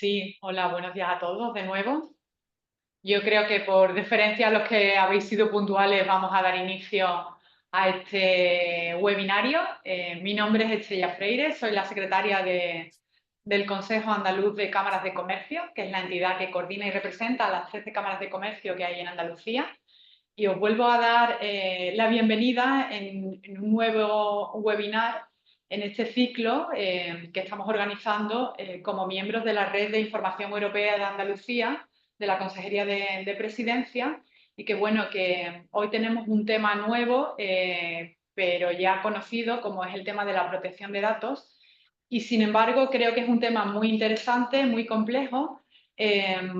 Sí, hola, buenos días a todos de nuevo. Yo creo que por deferencia a los que habéis sido puntuales vamos a dar inicio a este webinario. Mi nombre es Estrella Freire, soy la secretaria del Consejo Andaluz de Cámaras de Comercio, que es la entidad que coordina y representa a las 13 cámaras de comercio que hay en Andalucía. Y os vuelvo a dar la bienvenida en un nuevo webinar en este ciclo que estamos organizando como miembros de la Red de Información Europea de Andalucía, de la Consejería de Presidencia, y que bueno, que hoy tenemos un tema nuevo, pero ya conocido, como es el tema de la protección de datos, y sin embargo creo que es un tema muy interesante, muy complejo,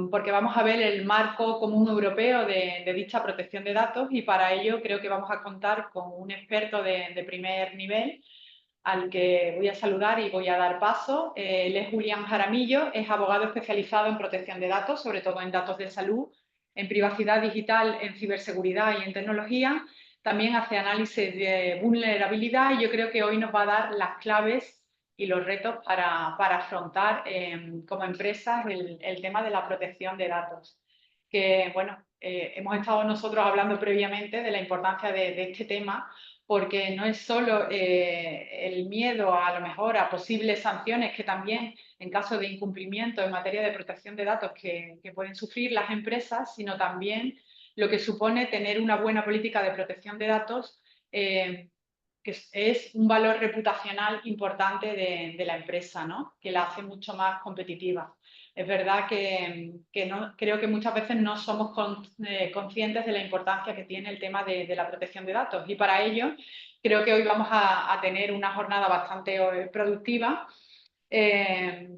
porque vamos a ver el marco común europeo de dicha protección de datos, y para ello creo que vamos a contar con un experto de primer nivel al que voy a saludar y voy a dar paso. Él es Julián Jaramillo, es abogado especializado en protección de datos, sobre todo en datos de salud, en privacidad digital, en ciberseguridad y en tecnología. También hace análisis de vulnerabilidad y yo creo que hoy nos va a dar las claves y los retos para afrontar como empresas el tema de la protección de datos. Que, bueno, hemos estado nosotros hablando previamente de la importancia de este tema, porque no es solo el miedo a lo mejor a posibles sanciones que también en caso de incumplimiento en materia de protección de datos que pueden sufrir las empresas, sino también lo que supone tener una buena política de protección de datos, eh, que es un valor reputacional importante de la empresa, ¿no? Que la hace mucho más competitiva. Es verdad que no, creo que muchas veces no somos conscientes de la importancia que tiene el tema de la protección de datos, y para ello creo que hoy vamos a tener una jornada bastante productiva,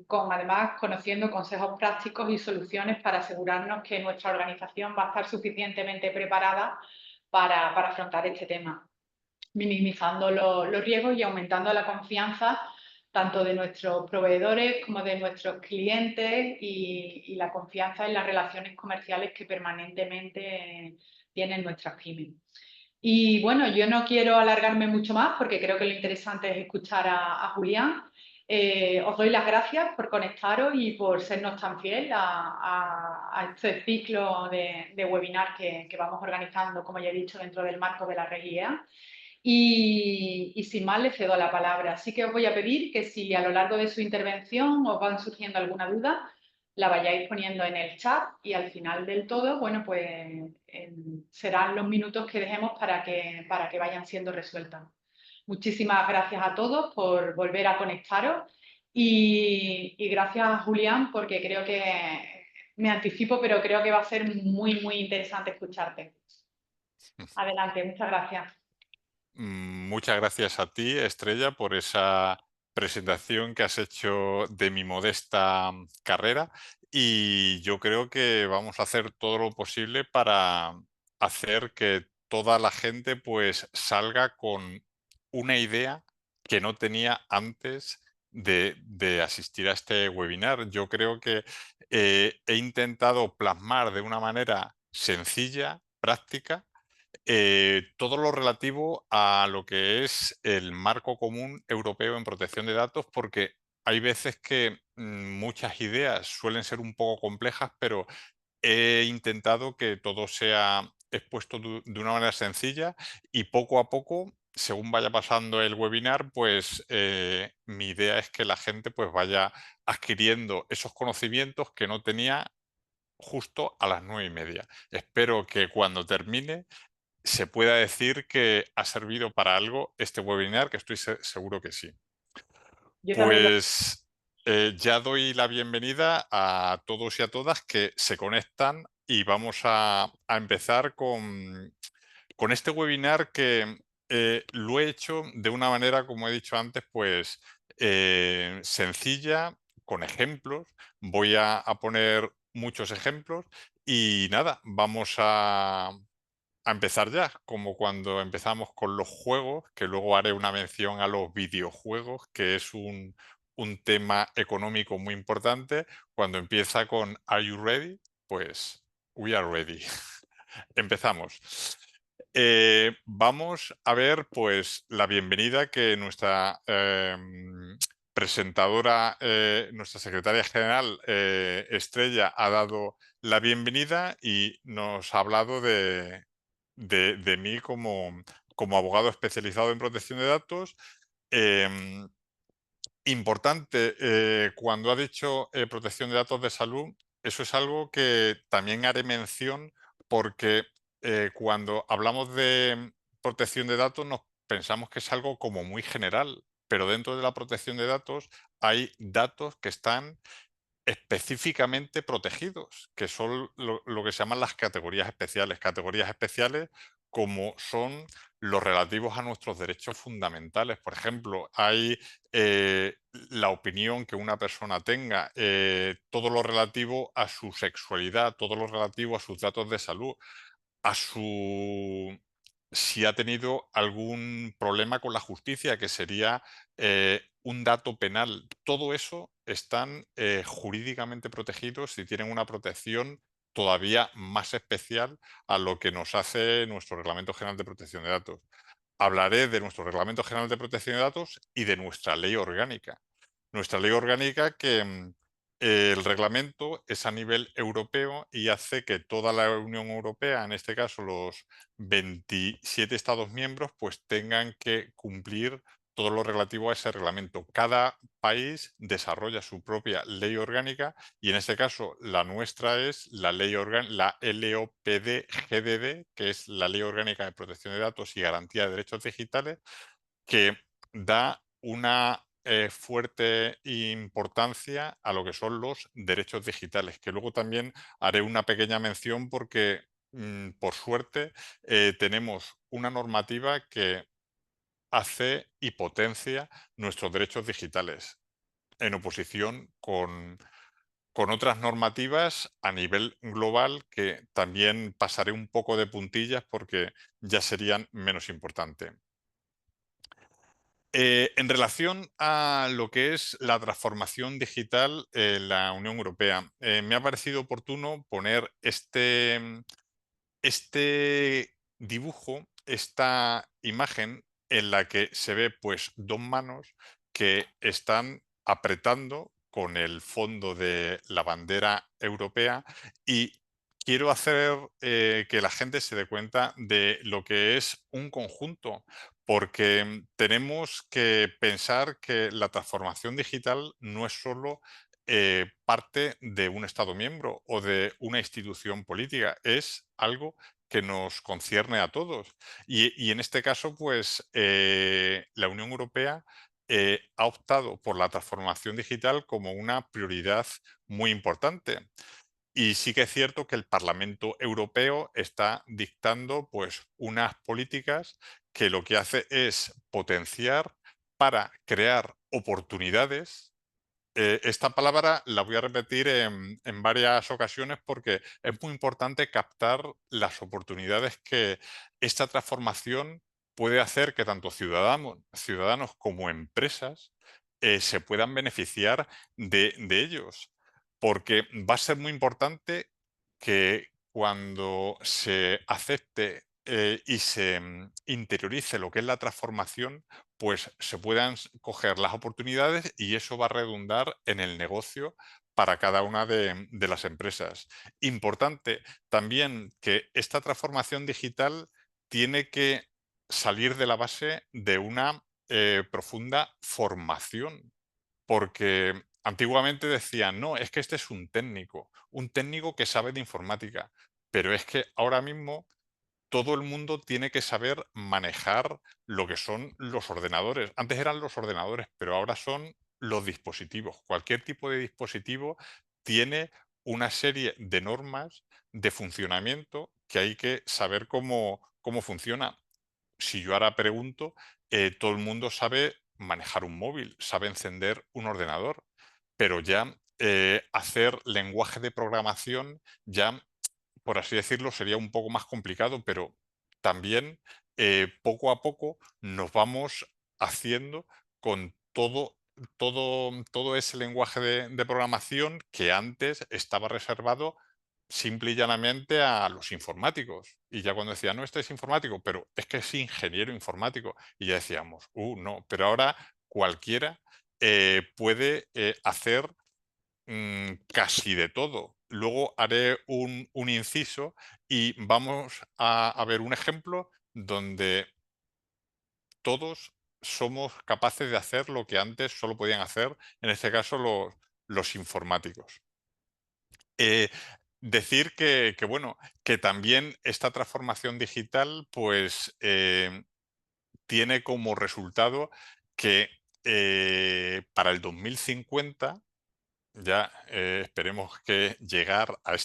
con además conociendo consejos prácticos y soluciones para asegurarnos que nuestra organización va a estar suficientemente preparada para afrontar este tema, minimizando los riesgos y aumentando la confianza tanto de nuestros proveedores como de nuestros clientes, y la confianza en las relaciones comerciales que permanentemente tienen nuestras pymes. Y bueno, yo no quiero alargarme mucho más porque creo que lo interesante es escuchar a Julián. Os doy las gracias por conectaros y por sernos tan fiel a este ciclo de webinar que vamos organizando, como ya he dicho, dentro del marco de la red IEA. Y sin más, le cedo la palabra. Así que os voy a pedir que si a lo largo de su intervención os van surgiendo alguna duda, la vayáis poniendo en el chat, y al final del todo, bueno, pues serán los minutos que dejemos para que vayan siendo resueltas. Muchísimas gracias a todos por volver a conectaros, y gracias a Julián, porque creo que me anticipo, pero creo que va a ser muy, muy interesante escucharte. Adelante, muchas gracias. Muchas gracias a ti, Estrella, por esa presentación que has hecho de mi modesta carrera, y yo creo que vamos a hacer todo lo posible para hacer que toda la gente pues salga con una idea que no tenía antes de asistir a este webinar. Yo creo que he intentado plasmar de una manera sencilla, práctica, todo lo relativo a lo que es el marco común europeo en protección de datos, porque hay veces que muchas ideas suelen ser un poco complejas, pero he intentado que todo sea expuesto de una manera sencilla, y poco a poco, según vaya pasando el webinar, pues mi idea es que la gente pues vaya adquiriendo esos conocimientos que no tenía justo a las 9:30. Espero que cuando termine se pueda decir que ha servido para algo este webinar, que estoy seguro que sí. Yo también lo. Pues ya doy la bienvenida a todos y a todas que se conectan, y vamos a empezar con este webinar que lo he hecho de una manera, como he dicho antes, pues sencilla, con ejemplos. Voy a poner muchos ejemplos y nada, vamos a empezar ya, como cuando empezamos con los juegos, que luego haré una mención a los videojuegos, que es un tema económico muy importante. Cuando empieza con "Are you ready?", pues we are ready. Empezamos. Vamos a ver pues la bienvenida que nuestra presentadora, nuestra secretaria general, Estrella, ha dado la bienvenida y nos ha hablado de mí como abogado especializado en protección de datos. Em, Importante, cuando ha dicho protección de datos de salud, eso es algo que también haré mención porque cuando hablamos de protección de datos nos pensamos que es algo como muy general, pero dentro de la protección de datos hay datos que están específicamente protegidos, que son lo que se llaman las categorías especiales. Categorías especiales como son los relativos a nuestros derechos fundamentales. Por ejemplo, hay la opinión que una persona tenga, todo lo relativo a su sexualidad, todo lo relativo a sus datos de salud, a su si ha tenido algún problema con la justicia, que sería un dato penal. Todo eso están jurídicamente protegidos y tienen una protección todavía más especial a lo que nos hace nuestro Reglamento General de Protección de Datos. Hablaré de nuestro Reglamento General de Protección de Datos y de nuestra ley orgánica. Nuestra ley orgánica que el reglamento es a nivel europeo y hace que toda la Unión Europea, en este caso los 27 Estados miembros, pues tengan que cumplir todo lo relativo a ese reglamento. Cada país desarrolla su propia ley orgánica y en este caso la nuestra es la LOPD-GDD, que es la Ley Orgánica de Protección de Datos y Garantía de Derechos Digitales, que da una fuerte importancia a lo que son los derechos digitales, que luego también haré una pequeña mención porque, por suerte, tenemos una normativa que hace y potencia nuestros derechos digitales, en oposición con otras normativas a nivel global que también pasaré un poco de puntillas porque ya serían menos importantes. En relación a lo que es la transformación digital en la Unión Europea, me ha parecido oportuno poner este dibujo, esta imagen en la que se ve pues dos manos que están apretando con el fondo de la bandera europea y quiero hacer que la gente se dé cuenta de lo que es un conjunto, porque tenemos que pensar que la transformación digital no es solo parte de un Estado miembro o de una institución política, es algo que nos concierne a todos. Y en este caso, pues la Unión Europea ha optado por la transformación digital como una prioridad muy importante. Y sí que es cierto que el Parlamento Europeo está dictando pues unas políticas que lo que hace es potenciar para crear oportunidades. Esta palabra la voy a repetir en varias ocasiones porque es muy importante captar las oportunidades que esta transformación puede hacer que tanto ciudadanos como empresas se puedan beneficiar de ellos. Porque va a ser muy importante que cuando se acepte y se interiorice lo que es la transformación, pues se puedan coger las oportunidades y eso va a redundar en el negocio para cada una de las empresas. Importante también que esta transformación digital tiene que salir de la base de una profunda formación, porque antiguamente decían, no, es que este es un técnico que sabe de informática, pero es que ahora mismo todo el mundo tiene que saber manejar lo que son los ordenadores. Antes eran los ordenadores, pero ahora son los dispositivos. Cualquier tipo de dispositivo tiene una serie de normas de funcionamiento que hay que saber cómo funciona. Si yo ahora pregunto, todo el mundo sabe manejar un móvil, sabe encender un ordenador, pero ya hacer lenguaje de programación ya, por así decirlo, sería un poco más complicado, pero también poco a poco nos vamos haciendo con todo ese lenguaje de programación que antes estaba reservado simple y llanamente a los informáticos. Y ya cuando decía, no, este es informático, pero es que es ingeniero informático. Y ya decíamos, no, pero ahora cualquiera puede hacer casi de todo. Luego haré un inciso y vamos a ver un ejemplo donde todos somos capaces de hacer lo que antes solo podían hacer, en este caso los informáticos. Eh, decir bueno, que también esta transformación digital, pues, tiene como resultado que para el 2050 ya esperemos que llegar a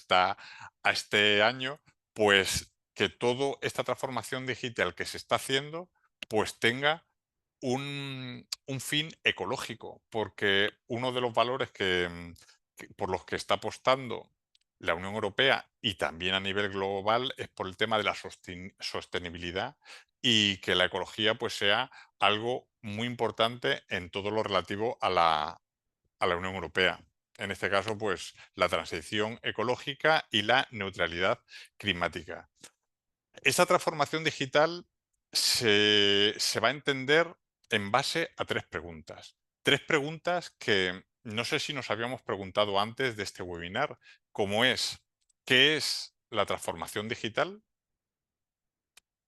este año, pues que toda esta transformación digital que se está haciendo, pues tenga un fin ecológico, porque uno de los valores por los que está apostando la Unión Europea y también a nivel global es por el tema de la sostenibilidad y que la ecología pues sea algo muy importante en todo lo relativo a la Unión Europea. En este caso, pues la transición ecológica y la neutralidad climática. Esa transformación digital se va a entender en base a tres preguntas. Tres preguntas que no sé si nos habíamos preguntado antes de este webinar, como es, ¿qué es la transformación digital?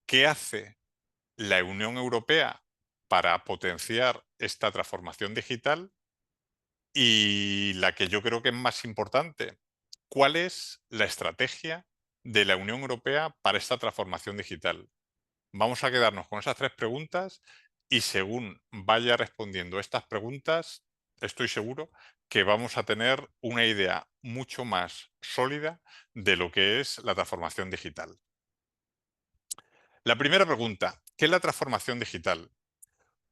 ¿Qué hace la Unión Europea para potenciar esta transformación digital? Y la que yo creo que es más importante, ¿cuál es la estrategia de la Unión Europea para esta transformación digital? Vamos a quedarnos con esas tres preguntas y según vaya respondiendo estas preguntas, estoy seguro que vamos a tener una idea mucho más sólida de lo que es la transformación digital. La primera pregunta, ¿qué es la transformación digital?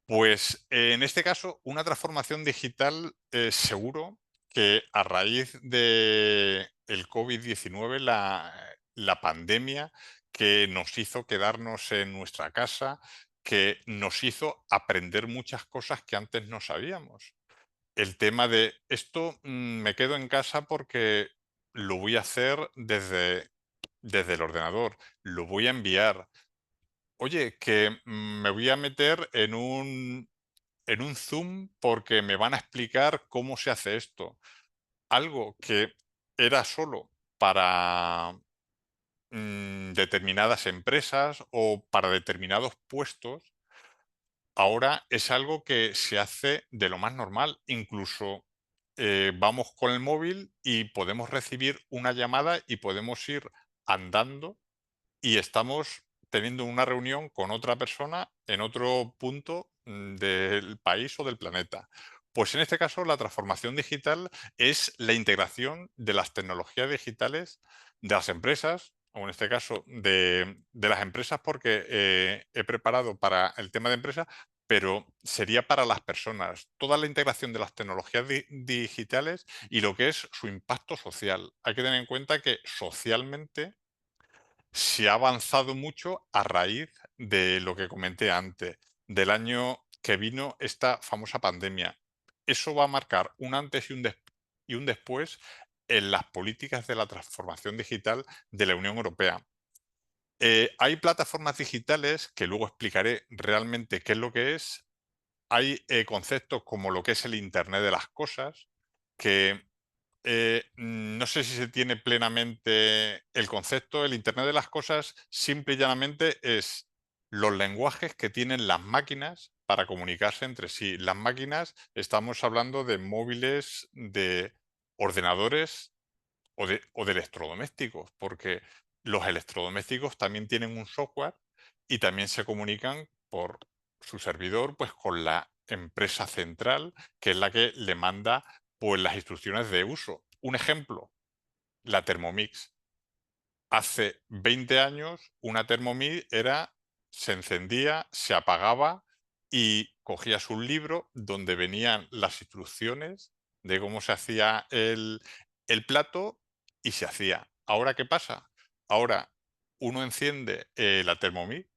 Pues en este caso, una transformación digital seguro que a raíz de el COVID-19, la pandemia que nos hizo quedarnos en nuestra casa, que nos hizo aprender muchas cosas que antes no sabíamos. El tema de esto me quedo en casa porque lo voy a hacer desde el ordenador, lo voy a enviar. Oye, que me voy a meter en un Zoom porque me van a explicar cómo se hace esto. Algo que era solo para determinadas empresas o para determinados puestos, ahora es algo que se hace de lo más normal. Incluso vamos con el móvil y podemos recibir una llamada y podemos ir andando y estamos teniendo una reunión con otra persona en otro punto del país o del planeta. Pues en este caso la transformación digital es la integración de las tecnologías digitales de las empresas, o en este caso de las empresas porque he preparado para el tema de empresas, pero sería para las personas. Toda la integración de las tecnologías digitales y lo que es su impacto social. Hay que tener en cuenta que socialmente se ha avanzado mucho a raíz de lo que comenté antes, del año que vino esta famosa pandemia. Eso va a marcar un antes y un después en las políticas de la transformación digital de la Unión Europea. Hay plataformas digitales que luego explicaré realmente qué es lo que es. Hay conceptos como lo que es el Internet de las cosas, que no sé si se tiene plenamente el concepto. El Internet de las cosas simple y llanamente es los lenguajes que tienen las máquinas para comunicarse entre sí. Las máquinas, estamos hablando de móviles, de ordenadores o de electrodomésticos, porque los electrodomésticos también tienen un software y también se comunican por su servidor pues con la empresa central, que es la que le manda pues las instrucciones de uso. Un ejemplo, la Thermomix. Hace 20 años una Thermomix se encendía, se apagaba y cogías un libro donde venían las instrucciones de cómo se hacía el plato y se hacía. ¿Ahora qué pasa? Ahora uno enciende la Thermomix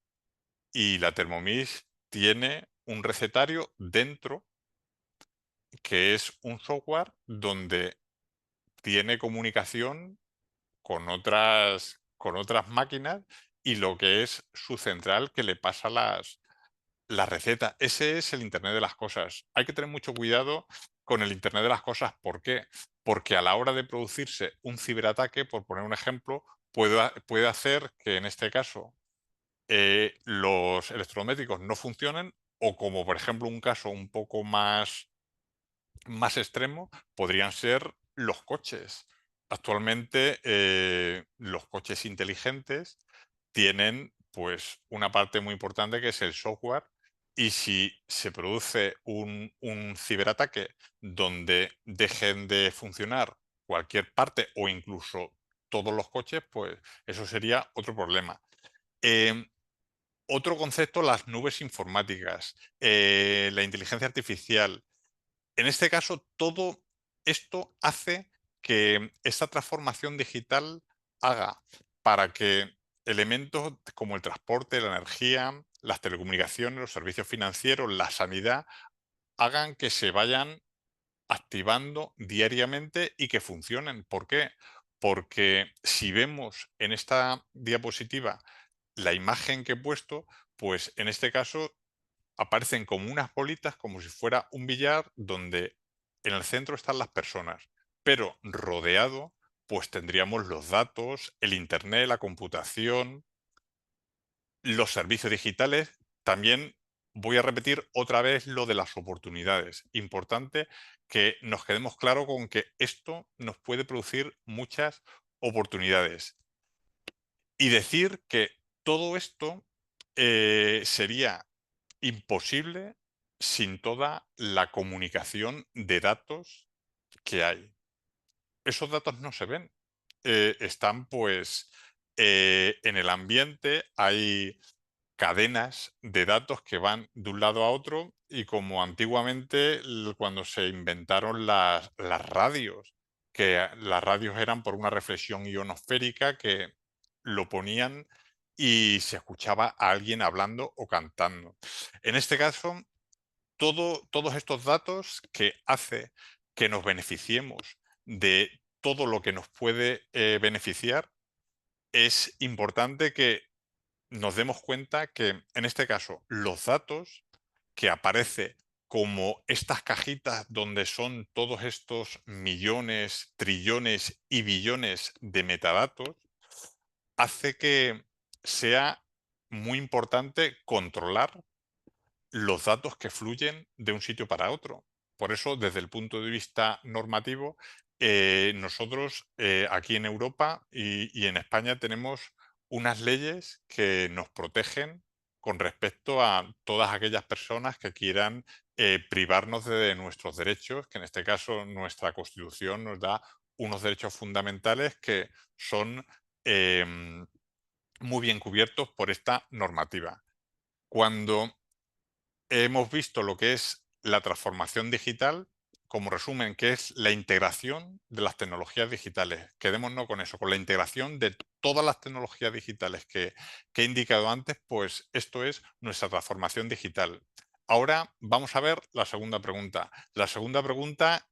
y la Thermomix tiene un recetario dentro que es un software donde tiene comunicación con otras máquinas y lo que es su central que le pasa la receta. Ese es el Internet de las cosas. Hay que tener mucho cuidado con el Internet de las cosas. ¿Por qué? Porque a la hora de producirse un ciberataque, por poner un ejemplo, puede hacer que en este caso los electrodomésticos no funcionen, o como por ejemplo un caso un poco más extremo, podrían ser los coches. Actualmente, los coches inteligentes tienen pues una parte muy importante que es el software, y si se produce un ciberataque donde dejen de funcionar cualquier parte o incluso todos los coches, pues eso sería otro problema. Em, Otro concepto, las nubes informáticas, la inteligencia artificial. En este caso, todo esto hace que esta transformación digital haga para que elementos como el transporte, la energía, las telecomunicaciones, los servicios financieros, la sanidad, hagan que se vayan activando diariamente y que funcionen. ¿Por qué? Porque si vemos en esta diapositiva la imagen que he puesto, pues en este caso aparecen como unas bolitas, como si fuera un billar, donde en el centro están las personas, pero rodeado, pues tendríamos los datos, el Internet, la computación, los servicios digitales. También voy a repetir otra vez lo de las oportunidades. Importante que nos quedemos claro con que esto nos puede producir muchas oportunidades. Y decir que todo esto sería imposible sin toda la comunicación de datos que hay. Esos datos no se ven. Están pues en el ambiente, hay cadenas de datos que van de un lado a otro, y como antiguamente cuando se inventaron las radios, que las radios eran por una reflexión ionosférica que lo ponían y se escuchaba a alguien hablando o cantando. En este caso, todos estos datos que hace que nos beneficiemos de todo lo que nos puede beneficiar, es importante que nos demos cuenta que, en este caso, los datos que aparece como estas cajitas donde son todos estos millones, trillones y billones de metadatos, hace que sea muy importante controlar los datos que fluyen de un sitio para otro. Por eso, desde el punto de vista normativo, nosotros aquí en Europa y en España tenemos unas leyes que nos protegen con respecto a todas aquellas personas que quieran privarnos de nuestros derechos, que en este caso nuestra Constitución nos da unos derechos fundamentales que son em, muy bien cubiertos por esta normativa. Cuando hemos visto lo que es la transformación digital, como resumen, que es la integración de las tecnologías digitales. Quedémonos con eso, con la integración de todas las tecnologías digitales que he indicado antes, pues esto es nuestra transformación digital. Ahora vamos a ver la segunda pregunta. La segunda pregunta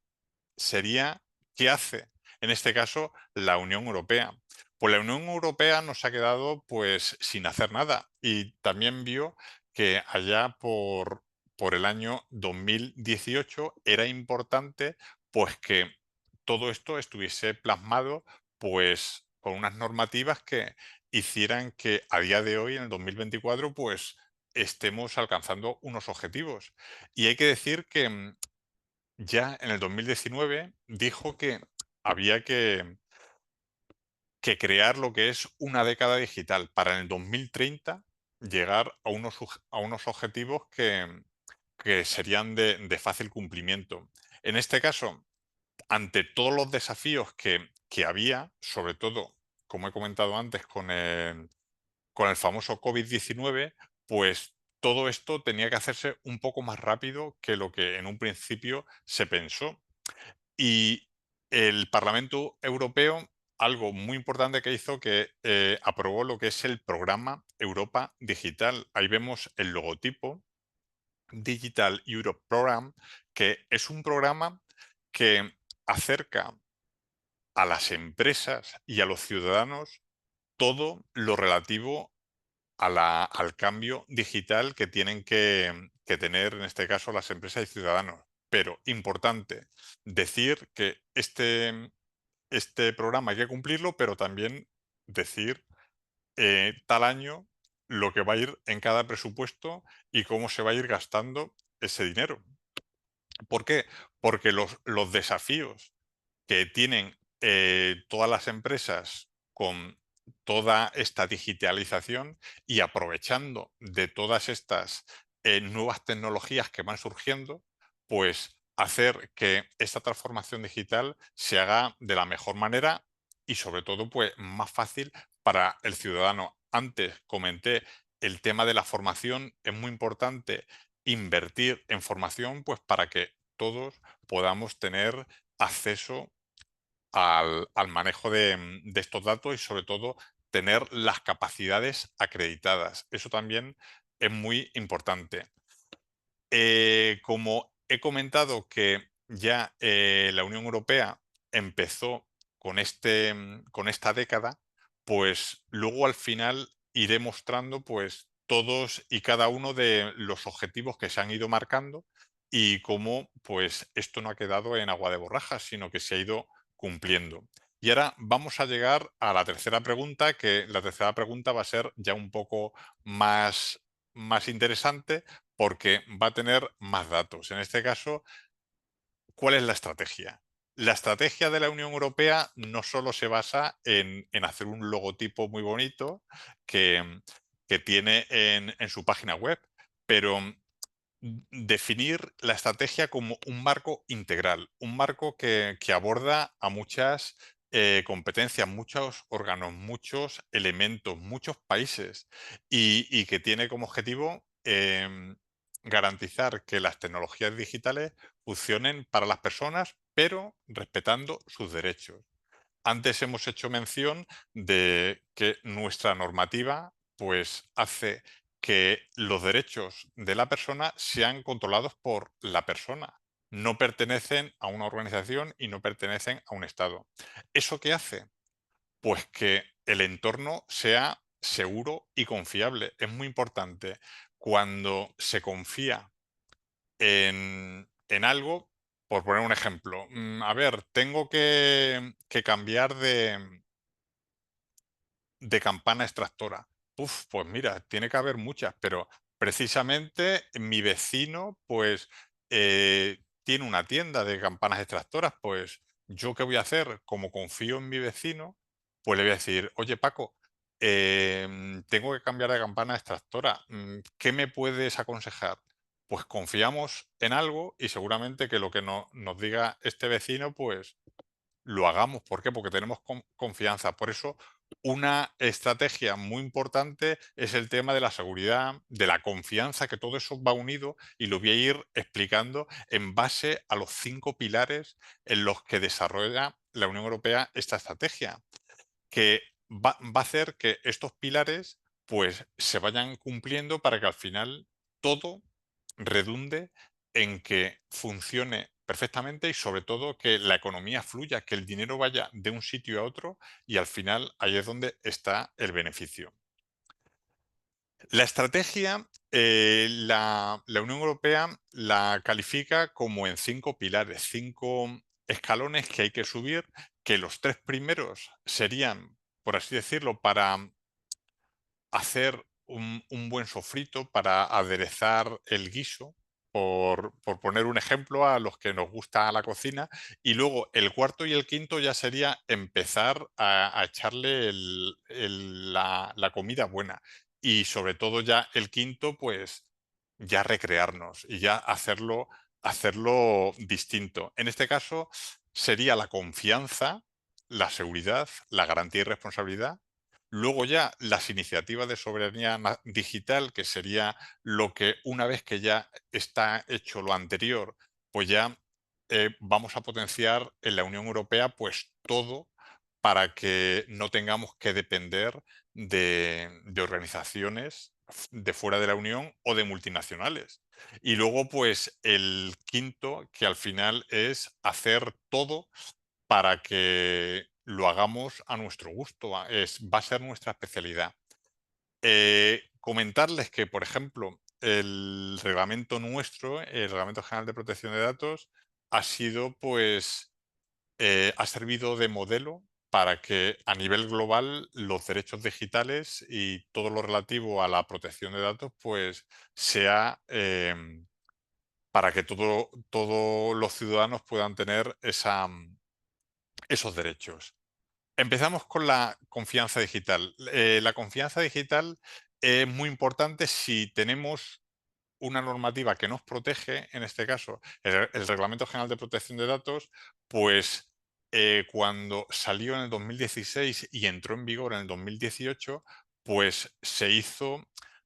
sería, ¿qué hace en este caso la Unión Europea? Pues la Unión Europea nos ha quedado pues sin hacer nada, y también vio que allá por el año 2018 era importante pues que todo esto estuviese plasmado pues con unas normativas que hicieran que a día de hoy, en el 2024, pues estemos alcanzando unos objetivos. Y hay que decir que ya en el 2019 dijo que había que crear lo que es una década digital para en el 2030 llegar a unos objetivos que serían de fácil cumplimiento. En este caso, ante todos los desafíos que había, sobre todo, como he comentado antes, con el famoso COVID-19, pues todo esto tenía que hacerse un poco más rápido que lo que en un principio se pensó. Y el Parlamento Europeo, algo muy importante que hizo, que aprobó lo que es el programa Europa Digital. Ahí vemos el logotipo, Digital Europe Program, que es un programa que acerca a las empresas y a los ciudadanos todo lo relativo al cambio digital que tienen que tener, en este caso, las empresas y ciudadanos. Pero importante decir que este programa hay que cumplirlo, pero también decir tal año lo que va a ir en cada presupuesto y cómo se va a ir gastando ese dinero. ¿Por qué? Porque los desafíos que tienen todas las empresas con toda esta digitalización y aprovechando de todas estas nuevas tecnologías que van surgiendo, pues hacer que esta transformación digital se haga de la mejor manera y sobre todo pues más fácil para el ciudadano. Antes comenté el tema de la formación, es muy importante invertir en formación pues para que todos podamos tener acceso al manejo de estos datos y sobre todo tener las capacidades acreditadas. Eso también es muy importante. Como he comentado que ya la Unión Europea empezó con esta década, pues luego al final iré mostrando pues todos y cada uno de los objetivos que se han ido marcando y cómo pues esto no ha quedado en agua de borrajas, sino que se ha ido cumpliendo. Y ahora vamos a llegar a la tercera pregunta, que la tercera pregunta va a ser ya un poco más interesante porque va a tener más datos. En este caso, ¿cuál es la estrategia? La estrategia de la Unión Europea no solo se basa en hacer un logotipo muy bonito que tiene en su página web, pero definir la estrategia como un marco integral, un marco que aborda a muchas competencias, muchos órganos, muchos elementos, muchos países y que tiene como objetivo garantizar que las tecnologías digitales funcionen para las personas, pero respetando sus derechos. Antes hemos hecho mención de que nuestra normativa pues hace que los derechos de la persona sean controlados por la persona. No pertenecen a una organización y no pertenecen a un Estado. ¿Eso qué hace? Pues que el entorno sea seguro y confiable. Es muy importante. Cuando se confía en algo, por poner un ejemplo, a ver, tengo que cambiar de campana extractora. Uf, pues mira, tiene que haber muchas, pero precisamente mi vecino, pues, tiene una tienda de campanas extractoras, pues, ¿yo qué voy a hacer? Como confío en mi vecino, pues le voy a decir, oye Paco, tengo que cambiar de campana extractora, ¿qué me puedes aconsejar? Pues confiamos en algo y seguramente que lo que nos diga este vecino, pues lo hagamos. ¿Por qué? Porque tenemos confianza. Por eso, una estrategia muy importante es el tema de la seguridad, de la confianza, que todo eso va unido y lo voy a ir explicando en base a los 5 pilares en los que desarrolla la Unión Europea esta estrategia, que va a hacer que estos pilares pues se vayan cumpliendo para que al final todo redunde en que funcione perfectamente y sobre todo que la economía fluya, que el dinero vaya de un sitio a otro y al final ahí es donde está el beneficio. La estrategia, la Unión Europea la califica como en 5 pilares, 5 escalones que hay que subir, que los 3 primeros serían, por así decirlo, para hacer un buen sofrito, para aderezar el guiso, por poner un ejemplo a los que nos gusta la cocina, y luego el cuarto y el quinto ya sería empezar a echarle la comida buena. Y sobre todo ya el quinto, pues ya recrearnos y ya hacerlo distinto. En este caso sería la confianza, la seguridad, la garantía y responsabilidad. Luego ya las iniciativas de soberanía digital, que sería lo que una vez que ya está hecho lo anterior, pues ya vamos a potenciar en la Unión Europea pues todo para que no tengamos que depender de organizaciones de fuera de la Unión o de multinacionales. Y luego pues el quinto, que al final es hacer todo para que lo hagamos a nuestro gusto, va a ser nuestra especialidad. comentarles que, por ejemplo, el reglamento nuestro, el Reglamento General de Protección de Datos, ha sido, pues, ha servido de modelo para que a nivel global los derechos digitales y todo lo relativo a la protección de datos, pues, sea, para que todos los ciudadanos puedan tener esos derechos. Empezamos con la confianza digital. La confianza digital es muy importante si tenemos una normativa que nos protege, en este caso el Reglamento General de Protección de Datos, pues cuando salió en el 2016 y entró en vigor en el 2018, pues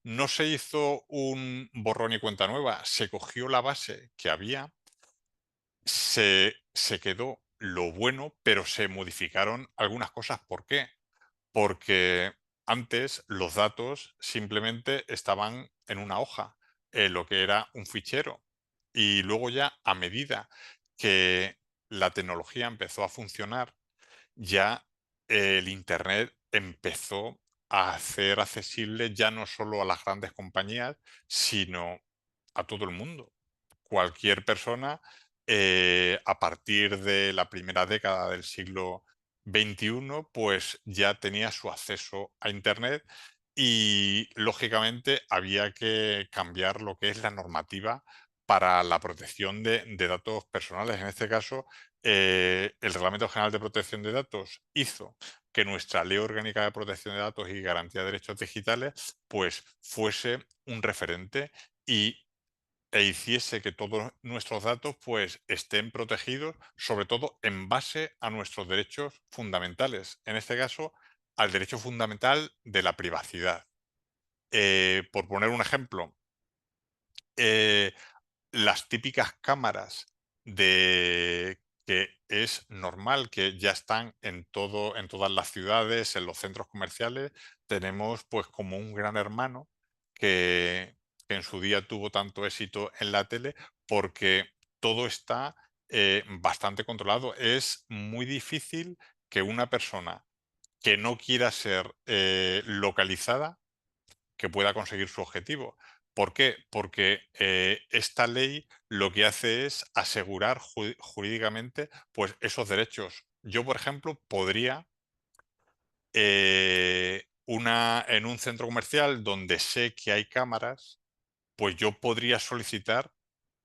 no se hizo un borrón y cuenta nueva, se cogió la base que había, se quedó lo bueno, pero se modificaron algunas cosas. ¿Por qué? Porque antes los datos simplemente estaban en una hoja, lo que era un fichero. Y luego ya, a medida que la tecnología empezó a funcionar, ya el Internet empezó a hacer accesible ya no solo a las grandes compañías, sino a todo el mundo. Cualquier persona, a partir de la primera década del siglo XXI, pues ya tenía su acceso a Internet y, lógicamente, había que cambiar lo que es la normativa para la protección de datos personales. En este caso, el Reglamento General de Protección de Datos hizo que nuestra Ley Orgánica de Protección de Datos y Garantía de Derechos Digitales pues fuese un referente y hiciese que todos nuestros datos pues estén protegidos, sobre todo en base a nuestros derechos fundamentales. En este caso, al derecho fundamental de la privacidad. Por poner un ejemplo, eh, las típicas cámaras de que es normal que ya están en todas las ciudades, en los centros comerciales, tenemos pues como un gran hermano que, que en su día tuvo tanto éxito en la tele porque todo está bastante controlado. Es muy difícil que una persona que no quiera ser localizada que pueda conseguir su objetivo. ¿Por qué? Porque esta ley lo que hace es asegurar jurídicamente pues, esos derechos. Yo, por ejemplo, podría, en un centro comercial donde sé que hay cámaras, pues yo podría solicitar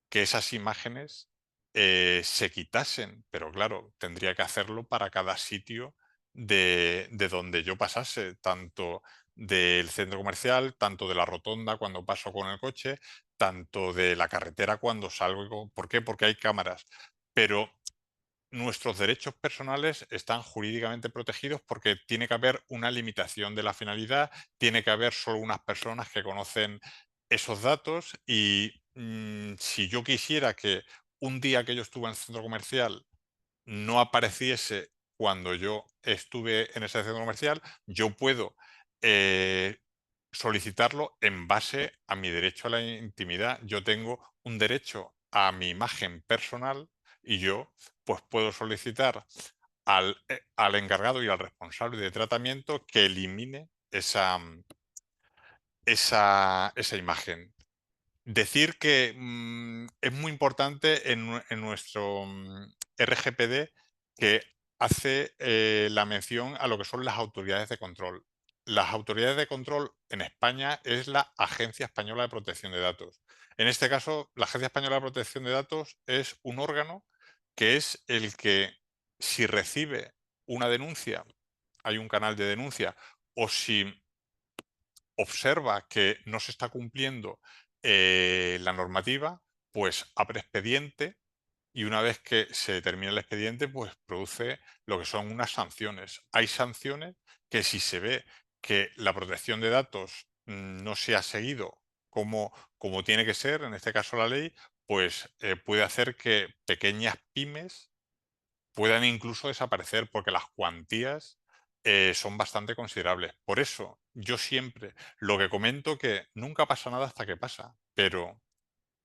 que esas imágenes se quitasen, pero claro, tendría que hacerlo para cada sitio de donde yo pasase, tanto del centro comercial, tanto de la rotonda cuando paso con el coche, tanto de la carretera cuando salgo. ¿Por qué? Porque hay cámaras. Pero nuestros derechos personales están jurídicamente protegidos porque tiene que haber una limitación de la finalidad, tiene que haber solo unas personas que conocen esos datos y si yo quisiera que un día que yo estuve en el centro comercial no apareciese cuando yo estuve en ese centro comercial, yo puedo eh, solicitarlo en base a mi derecho a la intimidad. Yo tengo un derecho a mi imagen personal y yo pues puedo solicitar al encargado y al responsable de tratamiento que elimine esa imagen. Decir que es muy importante en nuestro RGPD que hace la mención a lo que son las autoridades de control. Las autoridades de control en España es la Agencia Española de Protección de Datos. En este caso, la Agencia Española de Protección de Datos es un órgano que es el que, si recibe una denuncia, hay un canal de denuncia, o si observa que no se está cumpliendo la normativa, pues abre expediente y una vez que se termina el expediente, pues produce lo que son unas sanciones. Hay sanciones que si se ve que la protección de datos no se ha seguido como tiene que ser, en este caso la ley, pues puede hacer que pequeñas pymes puedan incluso desaparecer porque las cuantías son bastante considerables. Por eso yo siempre lo que comento que nunca pasa nada hasta que pasa, pero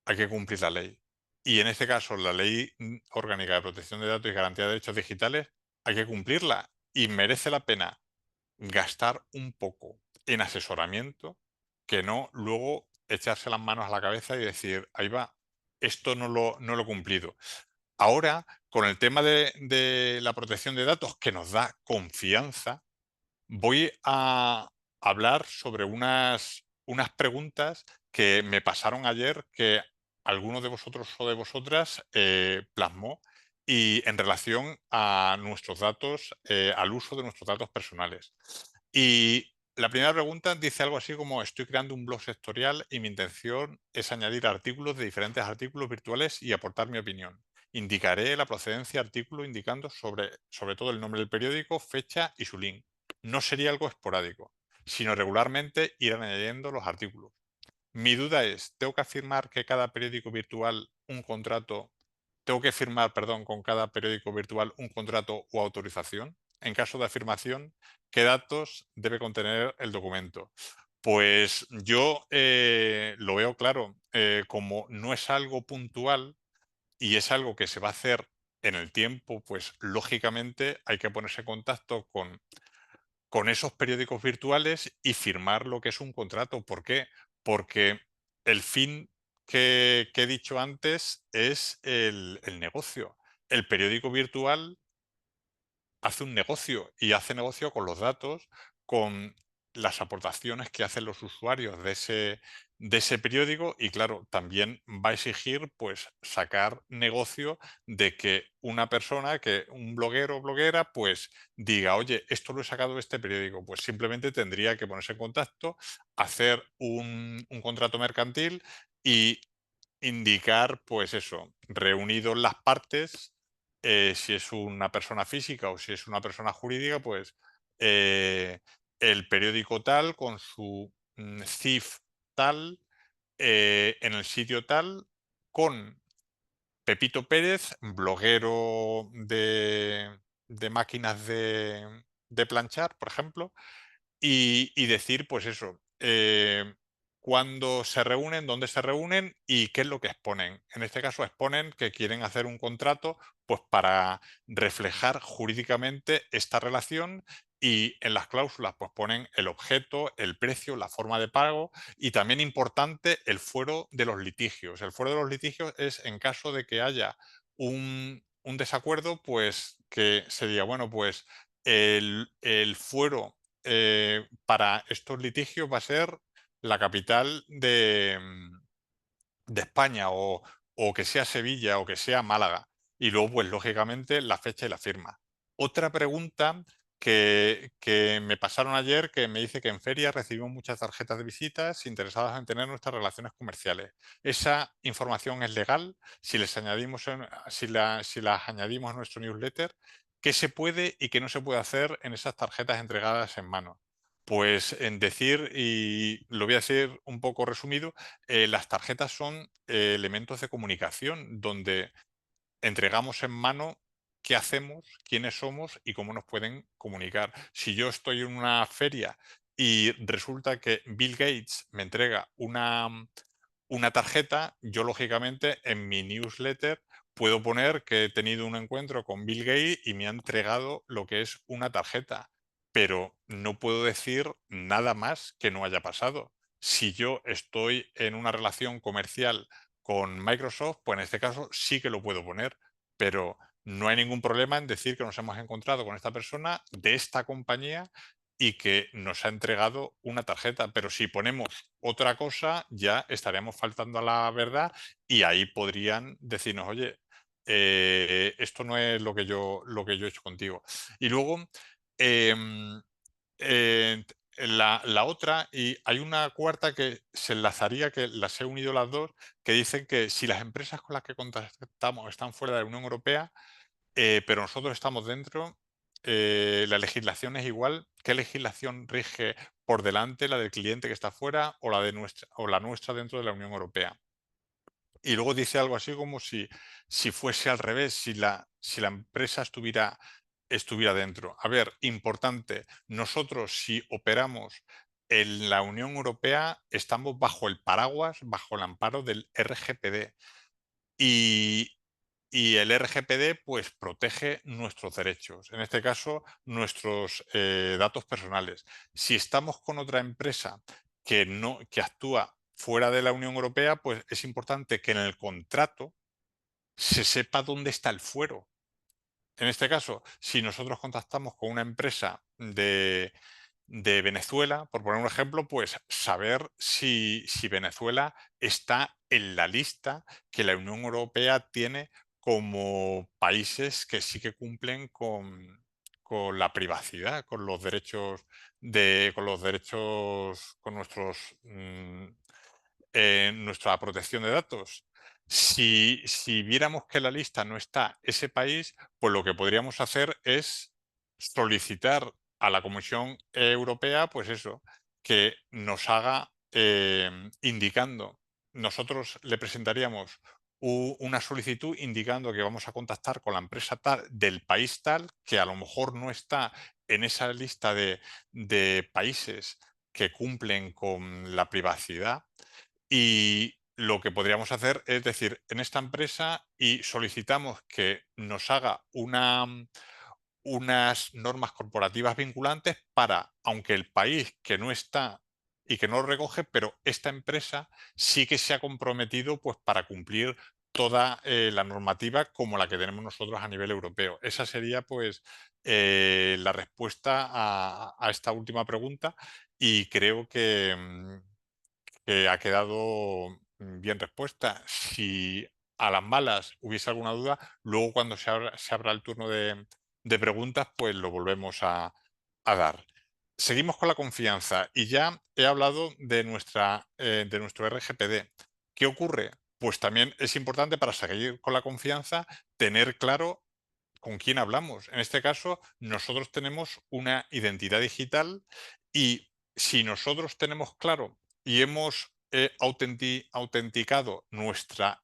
hay que cumplir la ley. Y en este caso, la Ley Orgánica de Protección de Datos y Garantía de Derechos Digitales, hay que cumplirla y merece la pena gastar un poco en asesoramiento que no luego echarse las manos a la cabeza y decir, ahí va, esto no lo he cumplido. Ahora, con el tema de la protección de datos que nos da confianza, voy a hablar sobre unas preguntas que me pasaron ayer que alguno de vosotros o de vosotras plasmó y en relación a nuestros datos, al uso de nuestros datos personales. Y la primera pregunta dice algo así como: estoy creando un blog sectorial y mi intención es añadir artículos de diferentes artículos virtuales y aportar mi opinión. Indicaré la procedencia del artículo indicando sobre todo el nombre del periódico, fecha y su link. No sería algo esporádico, sino regularmente ir añadiendo los artículos. Mi duda es, ¿tengo que afirmar que cada periódico virtual un contrato, tengo que firmar, perdón, con cada periódico virtual un contrato o autorización? En caso de afirmación, ¿qué datos debe contener el documento? Pues yo lo veo claro, como no es algo puntual y es algo que se va a hacer en el tiempo, pues lógicamente hay que ponerse en contacto con esos periódicos virtuales y firmar lo que es un contrato. ¿Por qué? Porque el fin que he dicho antes es el negocio. El periódico virtual hace un negocio y hace negocio con los datos, con las aportaciones que hacen los usuarios de ese periódico y claro, también va a exigir pues sacar negocio de que una persona, que un bloguero o bloguera pues diga, oye, esto lo he sacado de este periódico, pues simplemente tendría que ponerse en contacto, hacer un contrato mercantil y indicar, pues eso, reunidos las partes, si es una persona física o si es una persona jurídica, pues eh, el periódico tal con su CIF tal, en el sitio tal, con Pepito Pérez, bloguero de máquinas de planchar, por ejemplo, y decir, pues eso, cuándo se reúnen, dónde se reúnen y qué es lo que exponen. En este caso exponen que quieren hacer un contrato pues para reflejar jurídicamente esta relación y en las cláusulas pues ponen el objeto, el precio, la forma de pago y también importante el fuero de los litigios. El fuero de los litigios es en caso de que haya un desacuerdo, pues que se diga, bueno, pues el fuero para estos litigios va a ser la capital de España o que sea Sevilla o que sea Málaga. Y luego, pues lógicamente, la fecha y la firma. Otra pregunta que me pasaron ayer, que me dice que en feria recibimos muchas tarjetas de visitas interesadas en tener nuestras relaciones comerciales. ¿Esa información es legal? Si les añadimos si las añadimos a nuestro newsletter, ¿qué se puede y qué no se puede hacer en esas tarjetas entregadas en mano? Pues en decir, y lo voy a decir un poco resumido, las tarjetas son elementos de comunicación donde entregamos en mano qué hacemos, quiénes somos y cómo nos pueden comunicar. Si yo estoy en una feria y resulta que Bill Gates me entrega una tarjeta, yo lógicamente en mi newsletter puedo poner que he tenido un encuentro con Bill Gates y me ha entregado lo que es una tarjeta, pero no puedo decir nada más que no haya pasado. Si yo estoy en una relación comercial con Microsoft, pues en este caso sí que lo puedo poner, pero no hay ningún problema en decir que nos hemos encontrado con esta persona de esta compañía y que nos ha entregado una tarjeta. Pero si ponemos otra cosa, ya estaríamos faltando a la verdad y ahí podrían decirnos, oye, esto no es lo que yo he hecho contigo. Y luego, em, la otra, y hay una cuarta que se enlazaría, que las he unido las dos, que dicen que si las empresas con las que contactamos están fuera de la Unión Europea, pero nosotros estamos dentro, la legislación es igual. ¿Qué legislación rige por delante, la del cliente que está fuera o la nuestra dentro de la Unión Europea? Y luego dice algo así como si fuese al revés, si la empresa estuviera dentro. A ver, importante, nosotros si operamos en la Unión Europea estamos bajo el paraguas, bajo el amparo del RGPD. Y, y el RGPD pues protege nuestros derechos, en este caso nuestros datos personales. Si estamos con otra empresa que actúa fuera de la Unión Europea, pues es importante que en el contrato se sepa dónde está el fuero. En este caso, si nosotros contactamos con una empresa de Venezuela, por poner un ejemplo, pues saber si Venezuela está en la lista que la Unión Europea tiene como países que sí que cumplen con la privacidad, con los derechos con nuestra protección de datos. Si viéramos que en la lista no está ese país, pues lo que podríamos hacer es solicitar a la Comisión Europea, pues eso, que nos haga indicando. Nosotros le presentaríamos una solicitud indicando que vamos a contactar con la empresa tal del país tal, que a lo mejor no está en esa lista de países que cumplen con la privacidad, y lo que podríamos hacer es decir, en esta empresa y solicitamos que nos haga unas normas corporativas vinculantes para, aunque el país que no está y que no lo recoge, pero esta empresa sí que se ha comprometido pues para cumplir toda la normativa como la que tenemos nosotros a nivel europeo. Esa sería pues la respuesta a esta última pregunta, y creo que ha quedado bien respuesta. Si a las malas hubiese alguna duda, luego cuando se abra el turno de preguntas, pues lo volvemos a dar. Seguimos con la confianza y ya he hablado de nuestro RGPD. ¿Qué ocurre? Pues también es importante para seguir con la confianza tener claro con quién hablamos. En este caso, nosotros tenemos una identidad digital, y si nosotros tenemos claro y hemos autenticado nuestra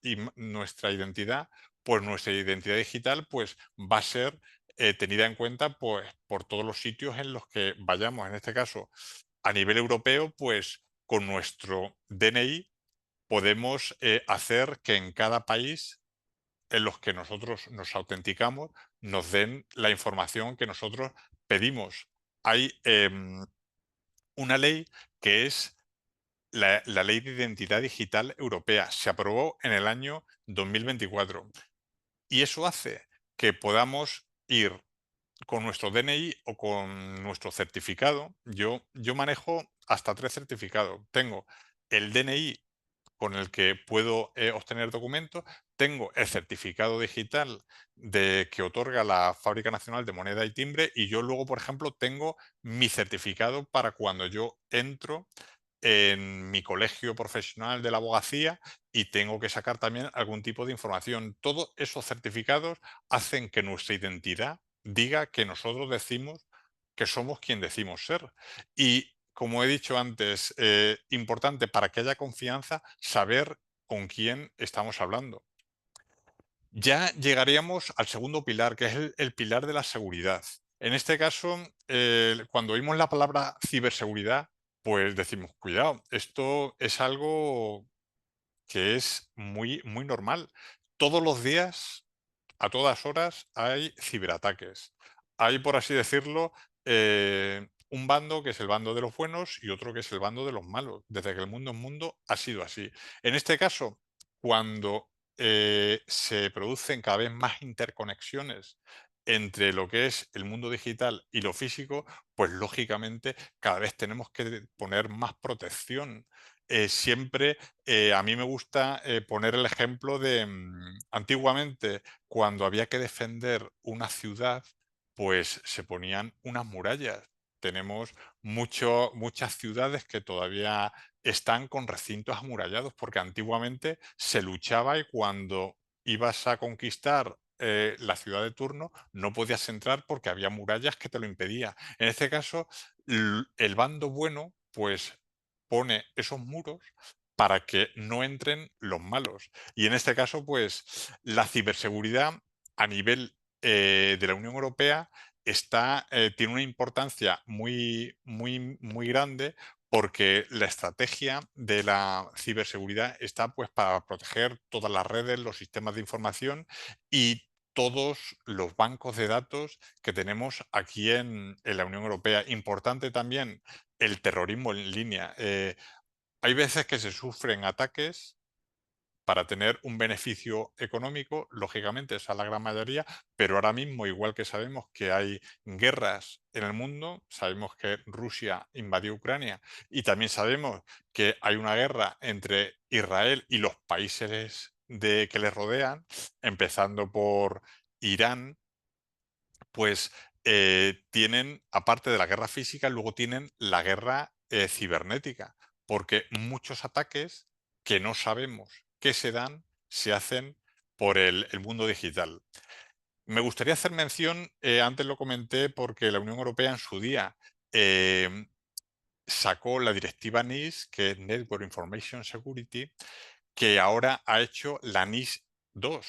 identidad, pues nuestra identidad digital pues, va a ser tenida en cuenta pues, por todos los sitios en los que vayamos. En este caso, a nivel europeo, pues con nuestro DNI podemos hacer que en cada país en los que nosotros nos autenticamos nos den la información que nosotros pedimos. Hay una ley que es la Ley de Identidad Digital Europea. Se aprobó en el año 2024 y eso hace que podamos ir con nuestro DNI o con nuestro certificado. Yo manejo hasta 3 certificados. Tengo el DNI con el que puedo obtener documentos, tengo el certificado digital que otorga la Fábrica Nacional de Moneda y Timbre, y yo luego, por ejemplo, tengo mi certificado para cuando yo entro en mi colegio profesional de la abogacía y tengo que sacar también algún tipo de información. Todos esos certificados hacen que nuestra identidad diga que nosotros decimos que somos quien decimos ser. Y como he dicho antes, importante para que haya confianza saber con quién estamos hablando. Ya llegaríamos al segundo pilar, que es el pilar de la seguridad. En este caso, cuando oímos la palabra ciberseguridad, pues decimos, cuidado, esto es algo que es muy normal. Todos los días, a todas horas, hay ciberataques. Hay, por así decirlo, un bando que es el bando de los buenos y otro que es el bando de los malos. Desde que el mundo es mundo ha sido así. En este caso, cuando se producen cada vez más interconexiones entre lo que es el mundo digital y lo físico, pues lógicamente cada vez tenemos que poner más protección. Siempre a mí me gusta poner el ejemplo de antiguamente, cuando había que defender una ciudad, pues se ponían unas murallas. Tenemos muchas ciudades que todavía están con recintos amurallados, porque antiguamente se luchaba y cuando ibas a conquistar la ciudad de turno no podías entrar porque había murallas que te lo impedían. En este caso, el bando bueno, pues pone esos muros para que no entren los malos. Y en este caso, pues la ciberseguridad a nivel de la Unión Europea tiene una importancia muy grande, porque la estrategia de la ciberseguridad está pues para proteger todas las redes, los sistemas de información, y todos los bancos de datos que tenemos aquí en la Unión Europea. Importante también el terrorismo en línea. Hay veces que se sufren ataques para tener un beneficio económico, lógicamente esa es la gran mayoría, pero ahora mismo, igual que sabemos que hay guerras en el mundo, sabemos que Rusia invadió Ucrania y también sabemos que hay una guerra entre Israel y los países que les rodean, empezando por Irán, pues tienen, aparte de la guerra física, luego tienen la guerra cibernética, porque muchos ataques que no sabemos que se dan se hacen por el mundo digital. Me gustaría hacer mención, antes lo comenté, porque la Unión Europea en su día eh, sacó la directiva NIS, que es Network Information Security, que ahora ha hecho la NIS 2.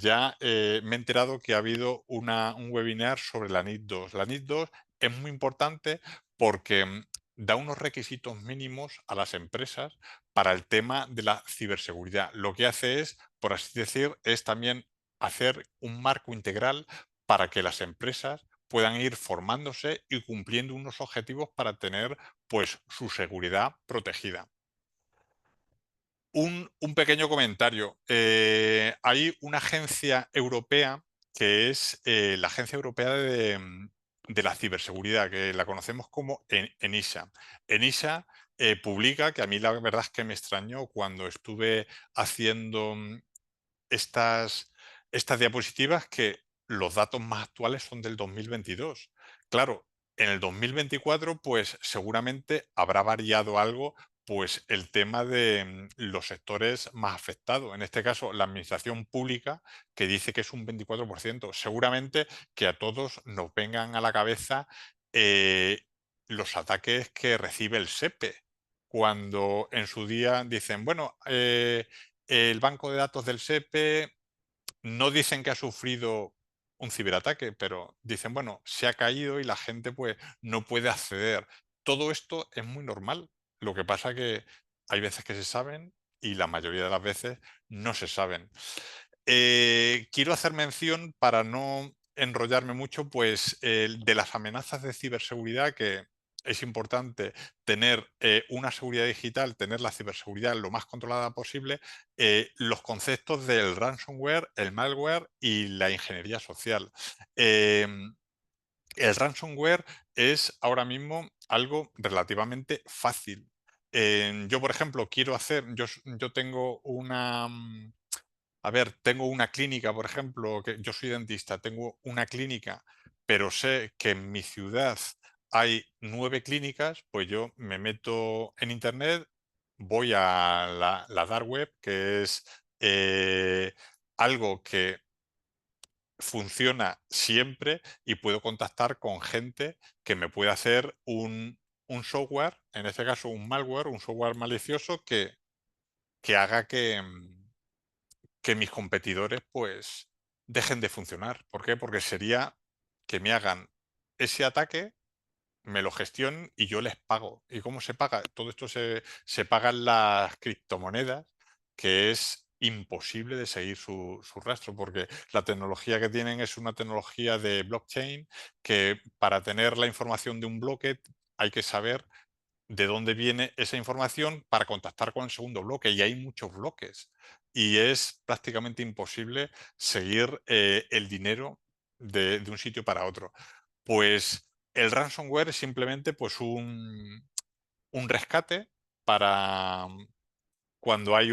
Ya me he enterado que ha habido un webinar sobre la NIS 2. La NIS 2 es muy importante porque da unos requisitos mínimos a las empresas para el tema de la ciberseguridad. Lo que hace es, por así decir, es también hacer un marco integral para que las empresas puedan ir formándose y cumpliendo unos objetivos para tener pues su seguridad protegida. Un pequeño comentario. Hay una agencia europea que es la Agencia Europea de la Ciberseguridad, que la conocemos como ENISA. ENISA publica, que a mí la verdad es que me extrañó cuando estuve haciendo estas diapositivas, que los datos más actuales son del 2022. Claro, en el 2024 pues seguramente habrá variado algo pues el tema de los sectores más afectados. En este caso, la administración pública, que dice que es un 24%. Seguramente que a todos nos vengan a la cabeza los ataques que recibe el SEPE, cuando en su día dicen, bueno, el banco de datos del SEPE no dicen que ha sufrido un ciberataque, pero dicen, bueno, se ha caído y la gente pues no puede acceder. Todo esto es muy normal. Lo que pasa que hay veces que se saben y la mayoría de las veces no se saben. Quiero hacer mención, para no enrollarme mucho, pues de las amenazas de ciberseguridad, que es importante tener una seguridad digital, tener la ciberseguridad lo más controlada posible, los conceptos del ransomware, el malware y la ingeniería social. Em, el ransomware es ahora mismo algo relativamente fácil. Yo, por ejemplo, yo tengo tengo una clínica, por ejemplo, que yo soy dentista, tengo una clínica, pero sé que en mi ciudad hay 9 clínicas, pues yo me meto en internet, voy a la dark web, que es algo que funciona siempre, y puedo contactar con gente que me puede hacer un software, en este caso un malware, un software malicioso que haga que mis competidores pues dejen de funcionar. ¿Por qué? Porque sería que me hagan ese ataque, me lo gestionen y yo les pago. ¿Y cómo se paga? Todo esto se paga en las criptomonedas, que es imposible de seguir su rastro, porque la tecnología que tienen es una tecnología de blockchain, que para tener la información de un bloque hay que saber de dónde viene esa información para contactar con el segundo bloque, y hay muchos bloques y es prácticamente imposible seguir el dinero de un sitio para otro. Pues el ransomware es simplemente pues un rescate para cuando hay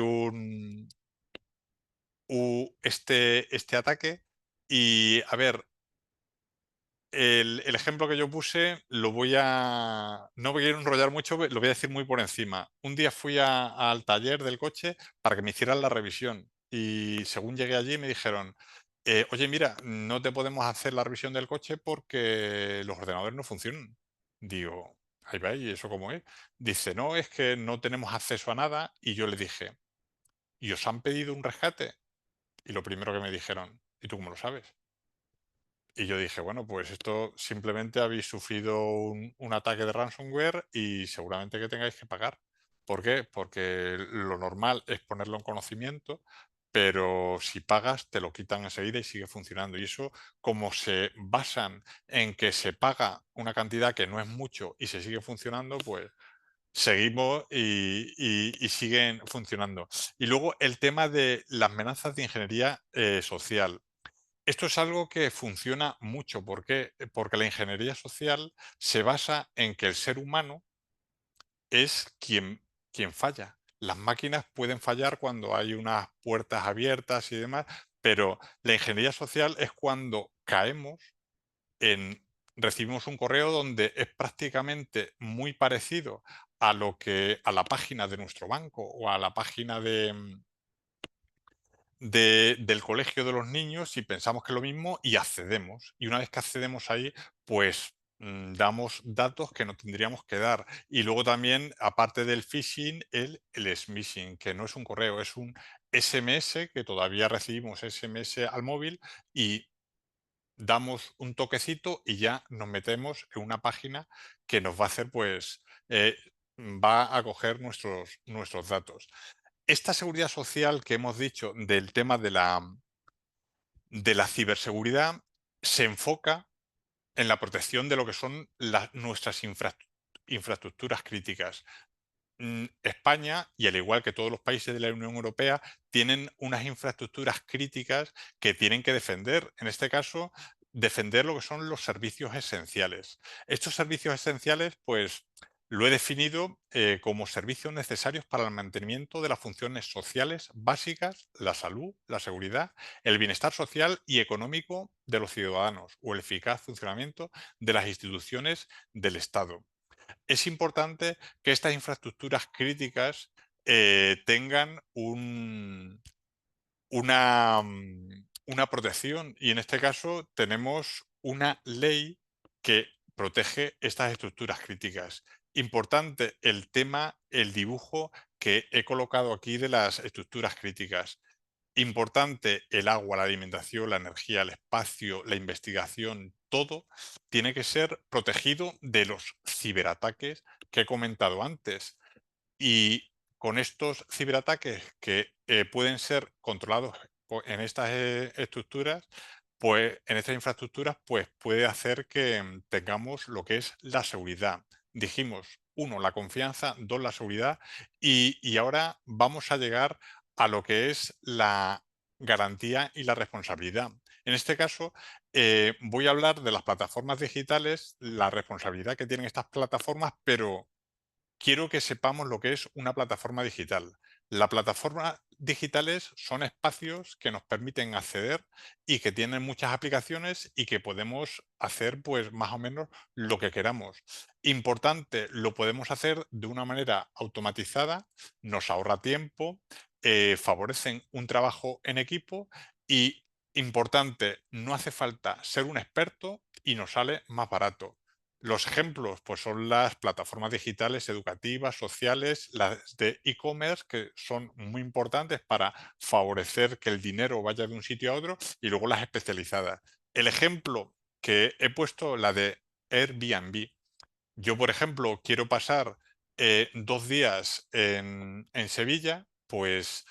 este ataque. Y a ver, el ejemplo que yo puse no voy a enrollar mucho, lo voy a decir muy por encima. Un día fui al taller del coche para que me hicieran la revisión, y según llegué allí me dijeron, oye, mira, no te podemos hacer la revisión del coche porque los ordenadores no funcionan. Digo, ahí va, ¿y eso cómo es? Dice, no, es que no tenemos acceso a nada. Y yo le dije, ¿y os han pedido un rescate? Y lo primero que me dijeron, ¿y tú cómo lo sabes? Y yo dije, bueno, pues esto simplemente habéis sufrido un ataque de ransomware y seguramente que tengáis que pagar. ¿Por qué? Porque lo normal es ponerlo en conocimiento, pero si pagas te lo quitan enseguida y sigue funcionando. Y eso, como se basan en que se paga una cantidad que no es mucho y se sigue funcionando, pues seguimos y siguen funcionando. Y luego el tema de las amenazas de ingeniería social. Esto es algo que funciona mucho. ¿Por qué? Porque la ingeniería social se basa en que el ser humano es quien falla. Las máquinas pueden fallar cuando hay unas puertas abiertas y demás, pero la ingeniería social es cuando caemos en recibimos un correo donde es prácticamente muy parecido a la página de nuestro banco o a la página del colegio de los niños y pensamos que es lo mismo y accedemos. Y una vez que accedemos ahí, pues damos datos que no tendríamos que dar. Y luego también, aparte del phishing, el smishing, que no es un correo, es un SMS, que todavía recibimos SMS al móvil y damos un toquecito y ya nos metemos en una página que nos va a hacer, pues, va a coger nuestros datos. Esta seguridad social que hemos dicho del tema de la ciberseguridad se enfoca en la protección de lo que son nuestras infraestructuras críticas. España, y al igual que todos los países de la Unión Europea, tienen unas infraestructuras críticas que tienen que defender. En este caso, defender lo que son los servicios esenciales. Estos servicios esenciales, pues, lo he definido como servicios necesarios para el mantenimiento de las funciones sociales básicas, la salud, la seguridad, el bienestar social y económico de los ciudadanos o el eficaz funcionamiento de las instituciones del Estado. Es importante que estas infraestructuras críticas tengan una protección y en este caso tenemos una ley que protege estas estructuras críticas. Importante el tema, el dibujo que he colocado aquí de las estructuras críticas. Importante el agua, la alimentación, la energía, el espacio, la investigación, todo tiene que ser protegido de los ciberataques que he comentado antes. Y con estos ciberataques que pueden ser controlados en estas estructuras, pues en estas infraestructuras, pues puede hacer que tengamos lo que es la seguridad. Dijimos, uno, la confianza, dos, la seguridad, y ahora vamos a llegar a lo que es la garantía y la responsabilidad. En este caso, voy a hablar de las plataformas digitales, la responsabilidad que tienen estas plataformas, pero quiero que sepamos lo que es una plataforma digital. Las plataformas digitales son espacios que nos permiten acceder y que tienen muchas aplicaciones y que podemos hacer pues más o menos lo que queramos. Importante, lo podemos hacer de una manera automatizada, nos ahorra tiempo, favorecen un trabajo en equipo y importante, no hace falta ser un experto y nos sale más barato. Los ejemplos, pues son las plataformas digitales educativas, sociales, las de e-commerce, que son muy importantes para favorecer que el dinero vaya de un sitio a otro, y luego las especializadas. El ejemplo que he puesto, la de Airbnb. Yo, por ejemplo, quiero pasar 2 días en Sevilla, pues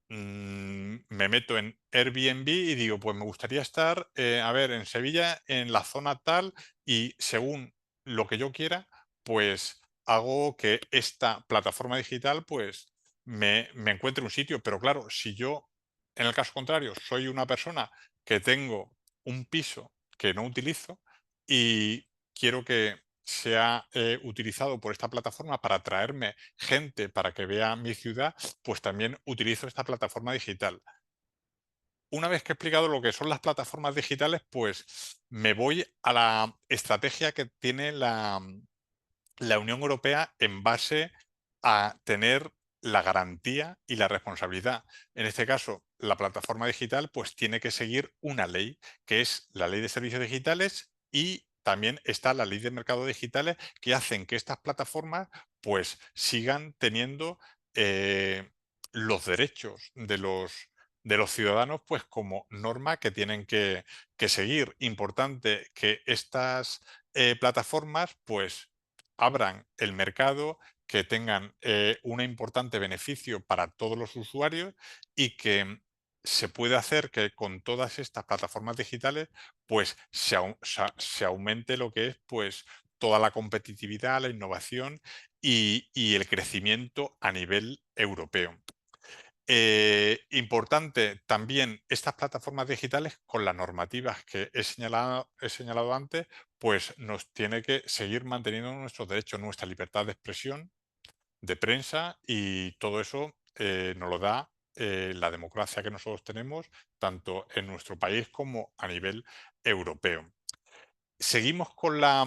me meto en Airbnb y digo, pues me gustaría estar, a ver, en Sevilla, en la zona tal, y según lo que yo quiera, pues hago que esta plataforma digital, pues me encuentre un sitio. Pero claro, si yo, en el caso contrario, soy una persona que tengo un piso que no utilizo y quiero que sea utilizado por esta plataforma para atraerme gente para que vea mi ciudad, pues también utilizo esta plataforma digital. Una vez que he explicado lo que son las plataformas digitales, pues me voy a la estrategia que tiene la Unión Europea en base a tener la garantía y la responsabilidad. En este caso, la plataforma digital pues tiene que seguir una ley, que es la Ley de Servicios Digitales, y también está la Ley de Mercados Digitales, que hacen que estas plataformas pues sigan teniendo eh, los derechos de los ciudadanos pues como norma que tienen que seguir. Importante que estas plataformas pues abran el mercado, que tengan un importante beneficio para todos los usuarios y que se puede hacer que con todas estas plataformas digitales pues se aumente lo que es pues toda la competitividad, la innovación y el crecimiento a nivel europeo. Importante también estas plataformas digitales con las normativas que he señalado antes, pues nos tiene que seguir manteniendo nuestros derechos, nuestra libertad de expresión, de prensa y todo eso nos lo da la democracia que nosotros tenemos, tanto en nuestro país como a nivel europeo. Seguimos con la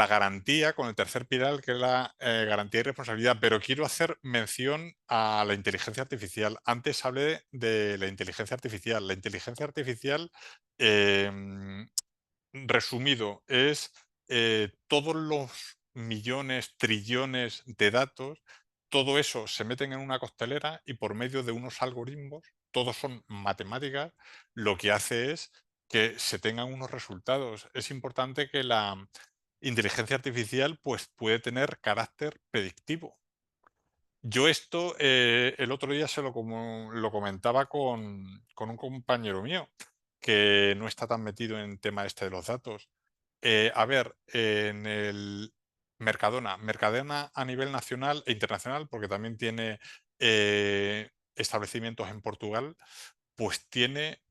garantía, con el tercer pilar, que es la garantía y responsabilidad, pero quiero hacer mención a la inteligencia artificial. Antes hablé de la inteligencia artificial. La inteligencia artificial, em, resumido, es todos los millones, trillones de datos, todo eso se meten en una costelera y por medio de unos algoritmos, todos son matemáticas, lo que hace es que se tengan unos resultados. Es importante que la inteligencia artificial pues, puede tener carácter predictivo. Yo esto el otro día lo comentaba con un compañero mío que no está tan metido en el tema este de los datos. A ver, en el Mercadona a nivel nacional e internacional, porque también tiene establecimientos en Portugal, pues tiene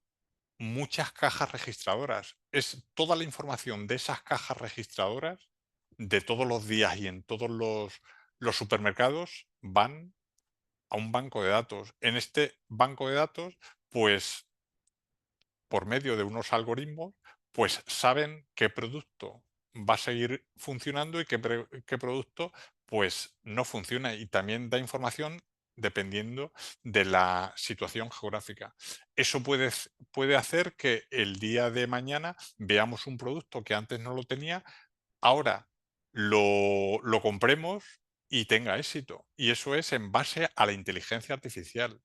muchas cajas registradoras. Es toda la información de esas cajas registradoras de todos los días y en todos los supermercados van a un banco de datos. En este banco de datos, pues por medio de unos algoritmos, pues saben qué producto va a seguir funcionando y qué producto pues no funciona y también da información dependiendo de la situación geográfica. Eso puede hacer que el día de mañana veamos un producto que antes no lo tenía, ahora lo compremos y tenga éxito. Y eso es en base a la inteligencia artificial.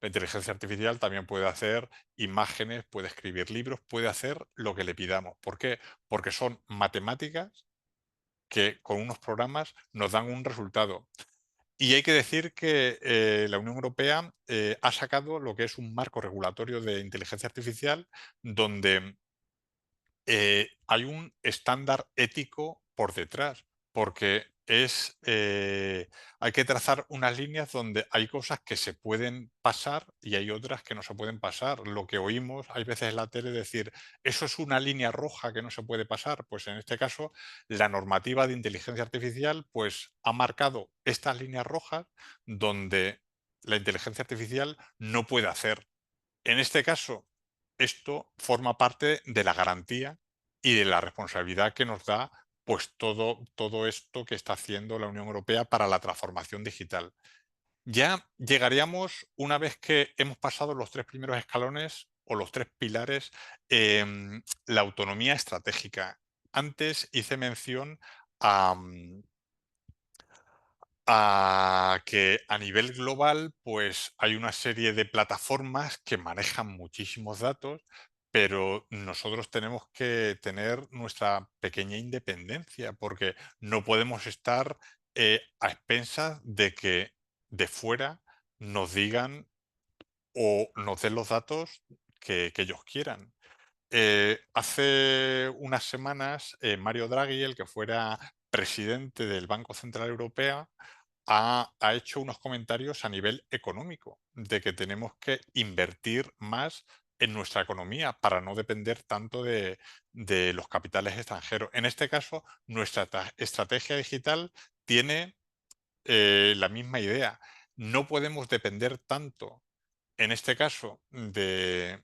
La inteligencia artificial también puede hacer imágenes, puede escribir libros, puede hacer lo que le pidamos. ¿Por qué? Porque son matemáticas que con unos programas nos dan un resultado. Y hay que decir que la Unión Europea ha sacado lo que es un marco regulatorio de inteligencia artificial donde hay un estándar ético por detrás, porque hay que trazar unas líneas donde hay cosas que se pueden pasar y hay otras que no se pueden pasar. Lo que oímos hay veces en la tele decir, eso es una línea roja que no se puede pasar. Pues en este caso, la normativa de inteligencia artificial pues ha marcado estas líneas rojas donde la inteligencia artificial no puede hacer. En este caso, esto forma parte de la garantía y de la responsabilidad que nos da pues todo esto que está haciendo la Unión Europea para la transformación digital. Ya llegaríamos, una vez que hemos pasado los tres primeros escalones o los tres pilares, la autonomía estratégica. Antes hice mención a, a que a nivel global, pues hay una serie de plataformas que manejan muchísimos datos, pero nosotros tenemos que tener nuestra pequeña independencia, porque no podemos estar a expensas de que de fuera nos digan o nos den los datos que ellos quieran. Hace unas semanas, Mario Draghi, el que fuera presidente del Banco Central Europeo, ha hecho unos comentarios a nivel económico, de que tenemos que invertir más en nuestra economía para no depender tanto de los capitales extranjeros. En este caso, nuestra estrategia digital tiene la misma idea. No podemos depender tanto, en este caso, de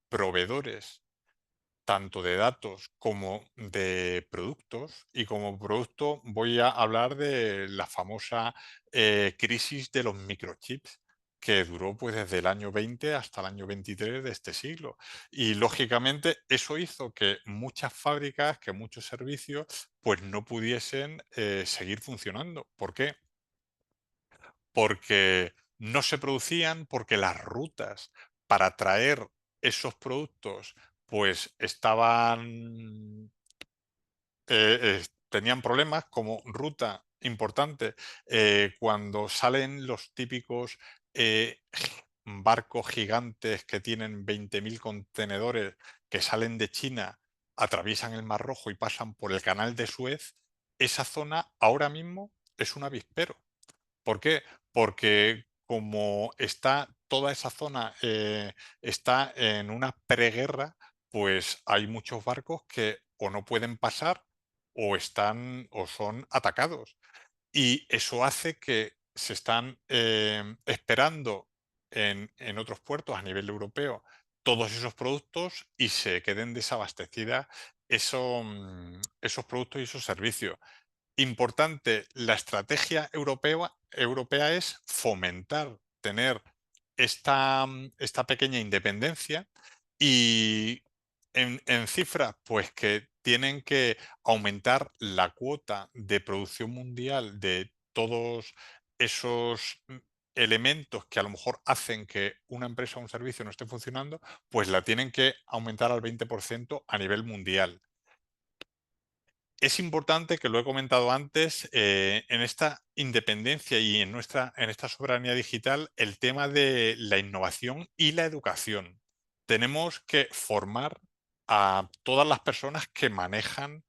proveedores tanto de datos como de productos. Y como producto voy a hablar de la famosa crisis de los microchips que duró pues desde el año 20 hasta el año 23 de este siglo. Y lógicamente eso hizo que muchas fábricas, que muchos servicios pues no pudiesen seguir funcionando. ¿Por qué? Porque no se producían, porque las rutas para traer esos productos pues estaban, tenían problemas como ruta importante cuando salen los típicos barcos gigantes que tienen 20.000 contenedores que salen de China, atraviesan el Mar Rojo y pasan por el canal de Suez, esa zona ahora mismo es un avispero. ¿Por qué? Porque como está toda esa zona está en una preguerra, pues hay muchos barcos que o no pueden pasar o están o son atacados. Y eso hace que se están esperando en otros puertos a nivel europeo todos esos productos y se queden desabastecidas esos productos y esos servicios. Importante, la estrategia europea es fomentar, tener esta pequeña independencia y en cifras, pues que tienen que aumentar la cuota de producción mundial de todos esos elementos que a lo mejor hacen que una empresa o un servicio no esté funcionando, pues la tienen que aumentar al 20% a nivel mundial. Es importante, que lo he comentado antes, en esta independencia y en esta soberanía digital, el tema de la innovación y la educación. Tenemos que formar a todas las personas que manejan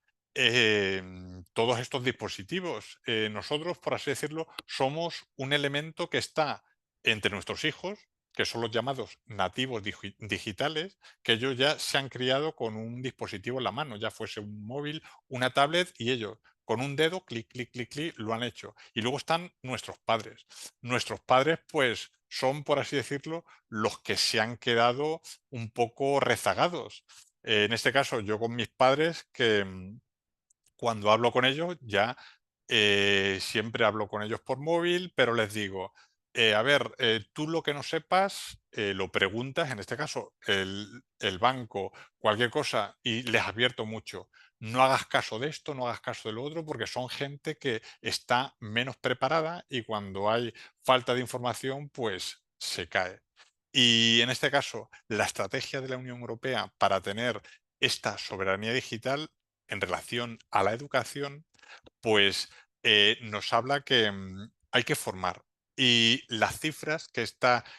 todos estos dispositivos. Nosotros, por así decirlo, somos un elemento que está entre nuestros hijos, que son los llamados nativos digitales, que ellos ya se han criado con un dispositivo en la mano, ya fuese un móvil, una tablet, y ellos con un dedo, clic, clic, clic, clic, lo han hecho. Y luego están nuestros padres. Nuestros padres, pues, son, por así decirlo, los que se han quedado un poco rezagados. En este caso, yo con mis padres, que cuando hablo con ellos ya siempre hablo con ellos por móvil, pero les digo, a ver, tú lo que no sepas, lo preguntas, en este caso el banco, cualquier cosa, y les advierto mucho, no hagas caso de esto, no hagas caso de lo otro, porque son gente que está menos preparada y cuando hay falta de información, pues se cae. Y en este caso, la estrategia de la Unión Europea para tener esta soberanía digital en relación a la educación, pues nos habla que hay que formar. Y las cifras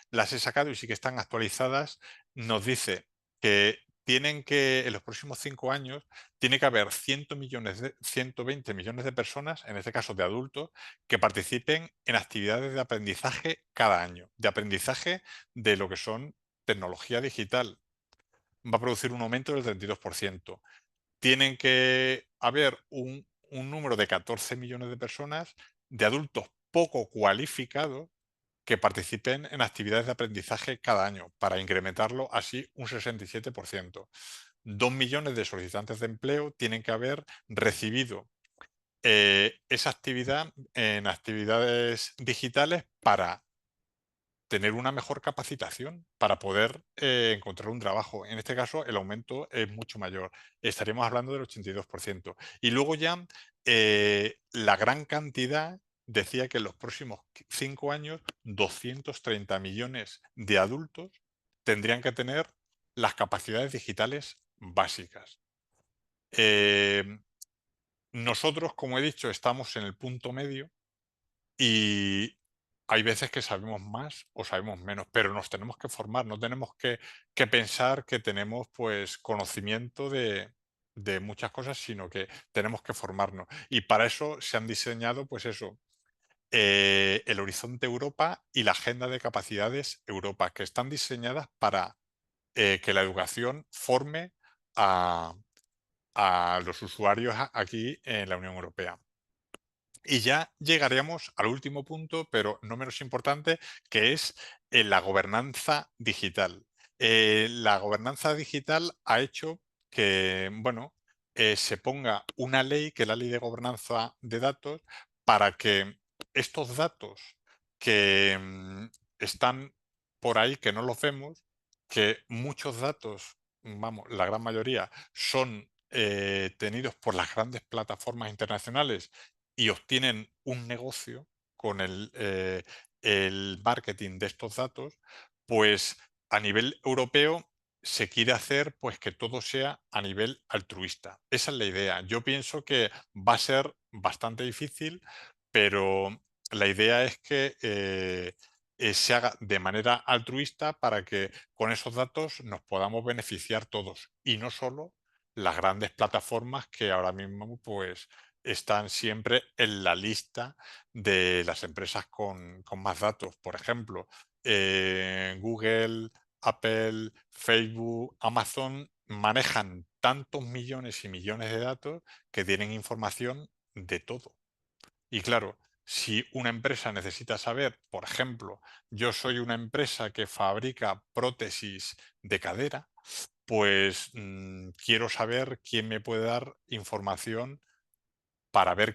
las he sacado y sí que están actualizadas, nos dice que tienen que, en los próximos 5 años, tiene que haber 120 millones de personas, en este caso de adultos, que participen en actividades de aprendizaje cada año, de aprendizaje de lo que son tecnología digital. Va a producir un aumento del 32%. Tienen que haber un número de 14 millones de personas, de adultos poco cualificados, que participen en actividades de aprendizaje cada año, para incrementarlo así un 67%. 2 millones de solicitantes de empleo tienen que haber recibido esa actividad en actividades digitales para tener una mejor capacitación para poder encontrar un trabajo. En este caso, el aumento es mucho mayor. Estaríamos hablando del 82%. Y luego ya la gran cantidad decía que en los próximos 5 años, 230 millones de adultos tendrían que tener las capacidades digitales básicas. Eh, Nosotros, como he dicho, estamos en el punto medio y hay veces que sabemos más o sabemos menos, pero nos tenemos que formar, no tenemos que pensar que tenemos pues conocimiento de muchas cosas, sino que tenemos que formarnos. Y para eso se han diseñado, pues eso, el Horizonte Europa y la Agenda de Capacidades Europa, que están diseñadas para que la educación forme a, a los usuarios aquí en la Unión Europea. Y ya llegaríamos al último punto, pero no menos importante, que es la gobernanza digital. La gobernanza digital ha hecho que, bueno, se ponga una ley, que es la Ley de Gobernanza de Datos, para que estos datos que están por ahí, que no los vemos, que muchos datos, vamos, la gran mayoría, son tenidos por las grandes plataformas internacionales y obtienen un negocio con el marketing de estos datos, pues a nivel europeo se quiere hacer pues que todo sea a nivel altruista. Esa es la idea. Yo pienso que va a ser bastante difícil, pero la idea es que se haga de manera altruista para que con esos datos nos podamos beneficiar todos y no solo las grandes plataformas que ahora mismo pues están siempre en la lista de las empresas con más datos. Por ejemplo, Google, Apple, Facebook, Amazon manejan tantos millones y millones de datos que tienen información de todo. Y claro, si una empresa necesita saber, por ejemplo, yo soy una empresa que fabrica prótesis de cadera, pues quiero saber quién me puede dar información para ver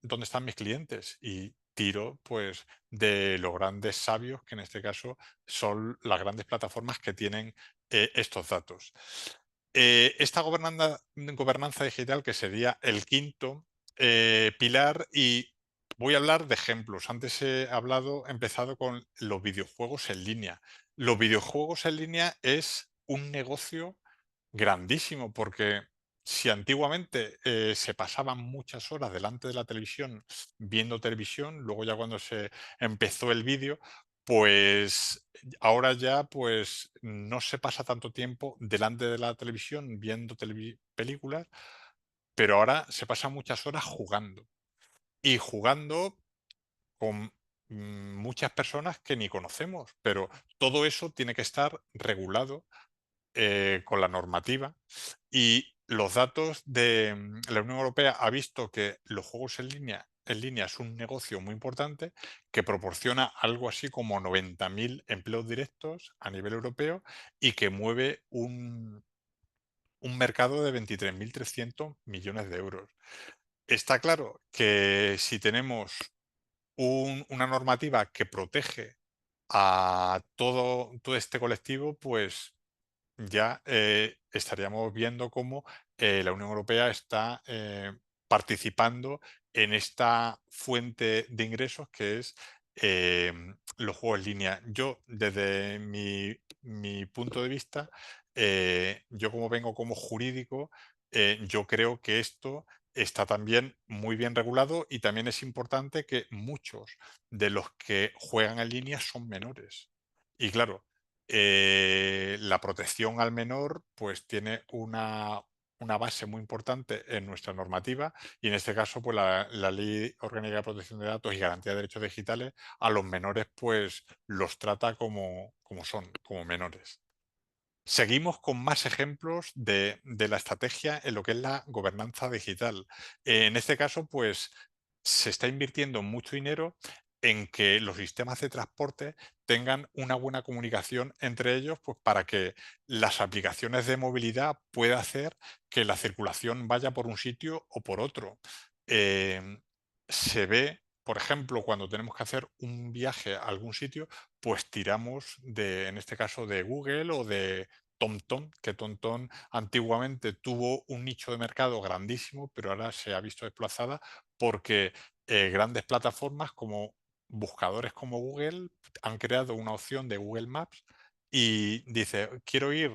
dónde están mis clientes. Y tiro pues de los grandes sabios, que en este caso son las grandes plataformas que tienen estos datos. Esta gobernanza digital, que sería el quinto pilar, y voy a hablar de ejemplos. Antes he empezado con los videojuegos en línea. Los videojuegos en línea es un negocio grandísimo, porque si antiguamente se pasaban muchas horas delante de la televisión viendo televisión, luego ya cuando se empezó el vídeo, pues ahora ya pues no se pasa tanto tiempo delante de la televisión viendo películas, pero ahora se pasa muchas horas jugando y jugando con muchas personas que ni conocemos, pero todo eso tiene que estar regulado con la normativa, y los datos de la Unión Europea ha visto que los juegos en línea es un negocio muy importante que proporciona algo así como 90.000 empleos directos a nivel europeo y que mueve un mercado de 23.300 millones de euros. Está claro que si tenemos una normativa que protege a todo este colectivo, pues ya estaríamos viendo cómo la Unión Europea está participando en esta fuente de ingresos que es los juegos en línea. Yo, desde mi punto de vista, yo como vengo como jurídico, yo creo que esto está también muy bien regulado, y también es importante que muchos de los que juegan en línea son menores. Y claro, la protección al menor pues tiene una base muy importante en nuestra normativa, y en este caso pues la Ley Orgánica de Protección de Datos y Garantía de Derechos Digitales a los menores pues los trata como son, como menores. Seguimos con más ejemplos de la estrategia en lo que es la gobernanza digital. En este caso, pues se está invirtiendo mucho dinero en que los sistemas de transporte tengan una buena comunicación entre ellos, pues para que las aplicaciones de movilidad puedan hacer que la circulación vaya por un sitio o por otro. Em, Se ve, por ejemplo, cuando tenemos que hacer un viaje a algún sitio, pues tiramos en este caso, de Google o de TomTom, que TomTom antiguamente tuvo un nicho de mercado grandísimo, pero ahora se ha visto desplazada porque grandes plataformas como buscadores como Google han creado una opción de Google Maps y dice, quiero ir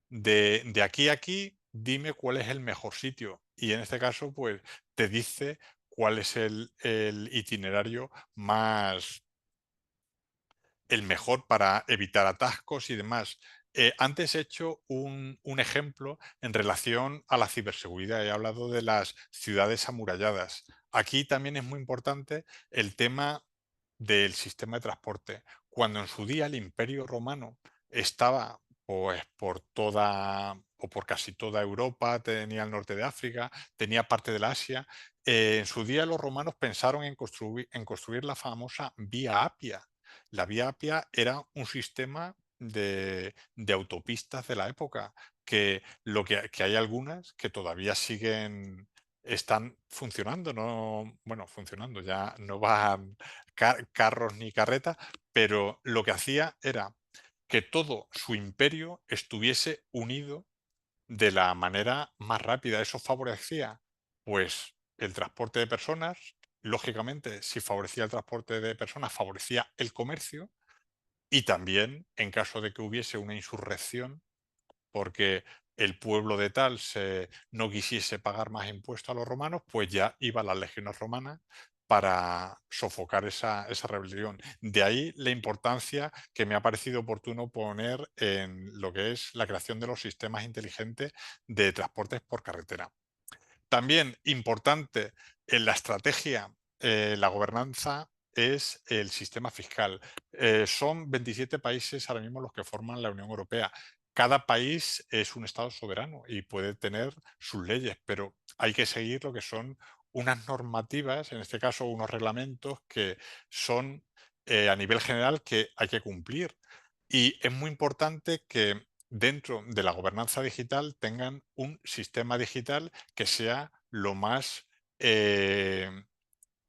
de aquí a aquí, dime cuál es el mejor sitio. Y en este caso, pues te dice cuál es el itinerario el mejor para evitar atascos y demás. Antes he hecho un ejemplo en relación a la ciberseguridad. He hablado de las ciudades amuralladas. Aquí también es muy importante el tema del sistema de transporte. Cuando en su día el Imperio Romano estaba pues por toda o por casi toda Europa, tenía el norte de África, tenía parte de la Asia, en su día los romanos pensaron en construir la famosa Vía Apia. La Vía Apia era un sistema de autopistas de la época, que hay algunas que todavía están funcionando, no, bueno, funcionando, ya no van carros ni carretas, pero lo que hacía era que todo su imperio estuviese unido de la manera más rápida. Eso favorecía, pues, el transporte de personas. Lógicamente, si favorecía el transporte de personas, favorecía el comercio, y también, en caso de que hubiese una insurrección, porque el pueblo de tal no quisiese pagar más impuestos a los romanos, pues ya iban las legiones romanas para sofocar esa rebelión. De ahí la importancia que me ha parecido oportuno poner en lo que es la creación de los sistemas inteligentes de transportes por carretera. También importante en la estrategia, la gobernanza, es el sistema fiscal. Son 27 países ahora mismo los que forman la Unión Europea. Cada país es un Estado soberano y puede tener sus leyes, pero hay que seguir lo que son unas normativas, en este caso unos reglamentos que son a nivel general que hay que cumplir. Y es muy importante que dentro de la gobernanza digital tengan un sistema digital que sea lo más eh,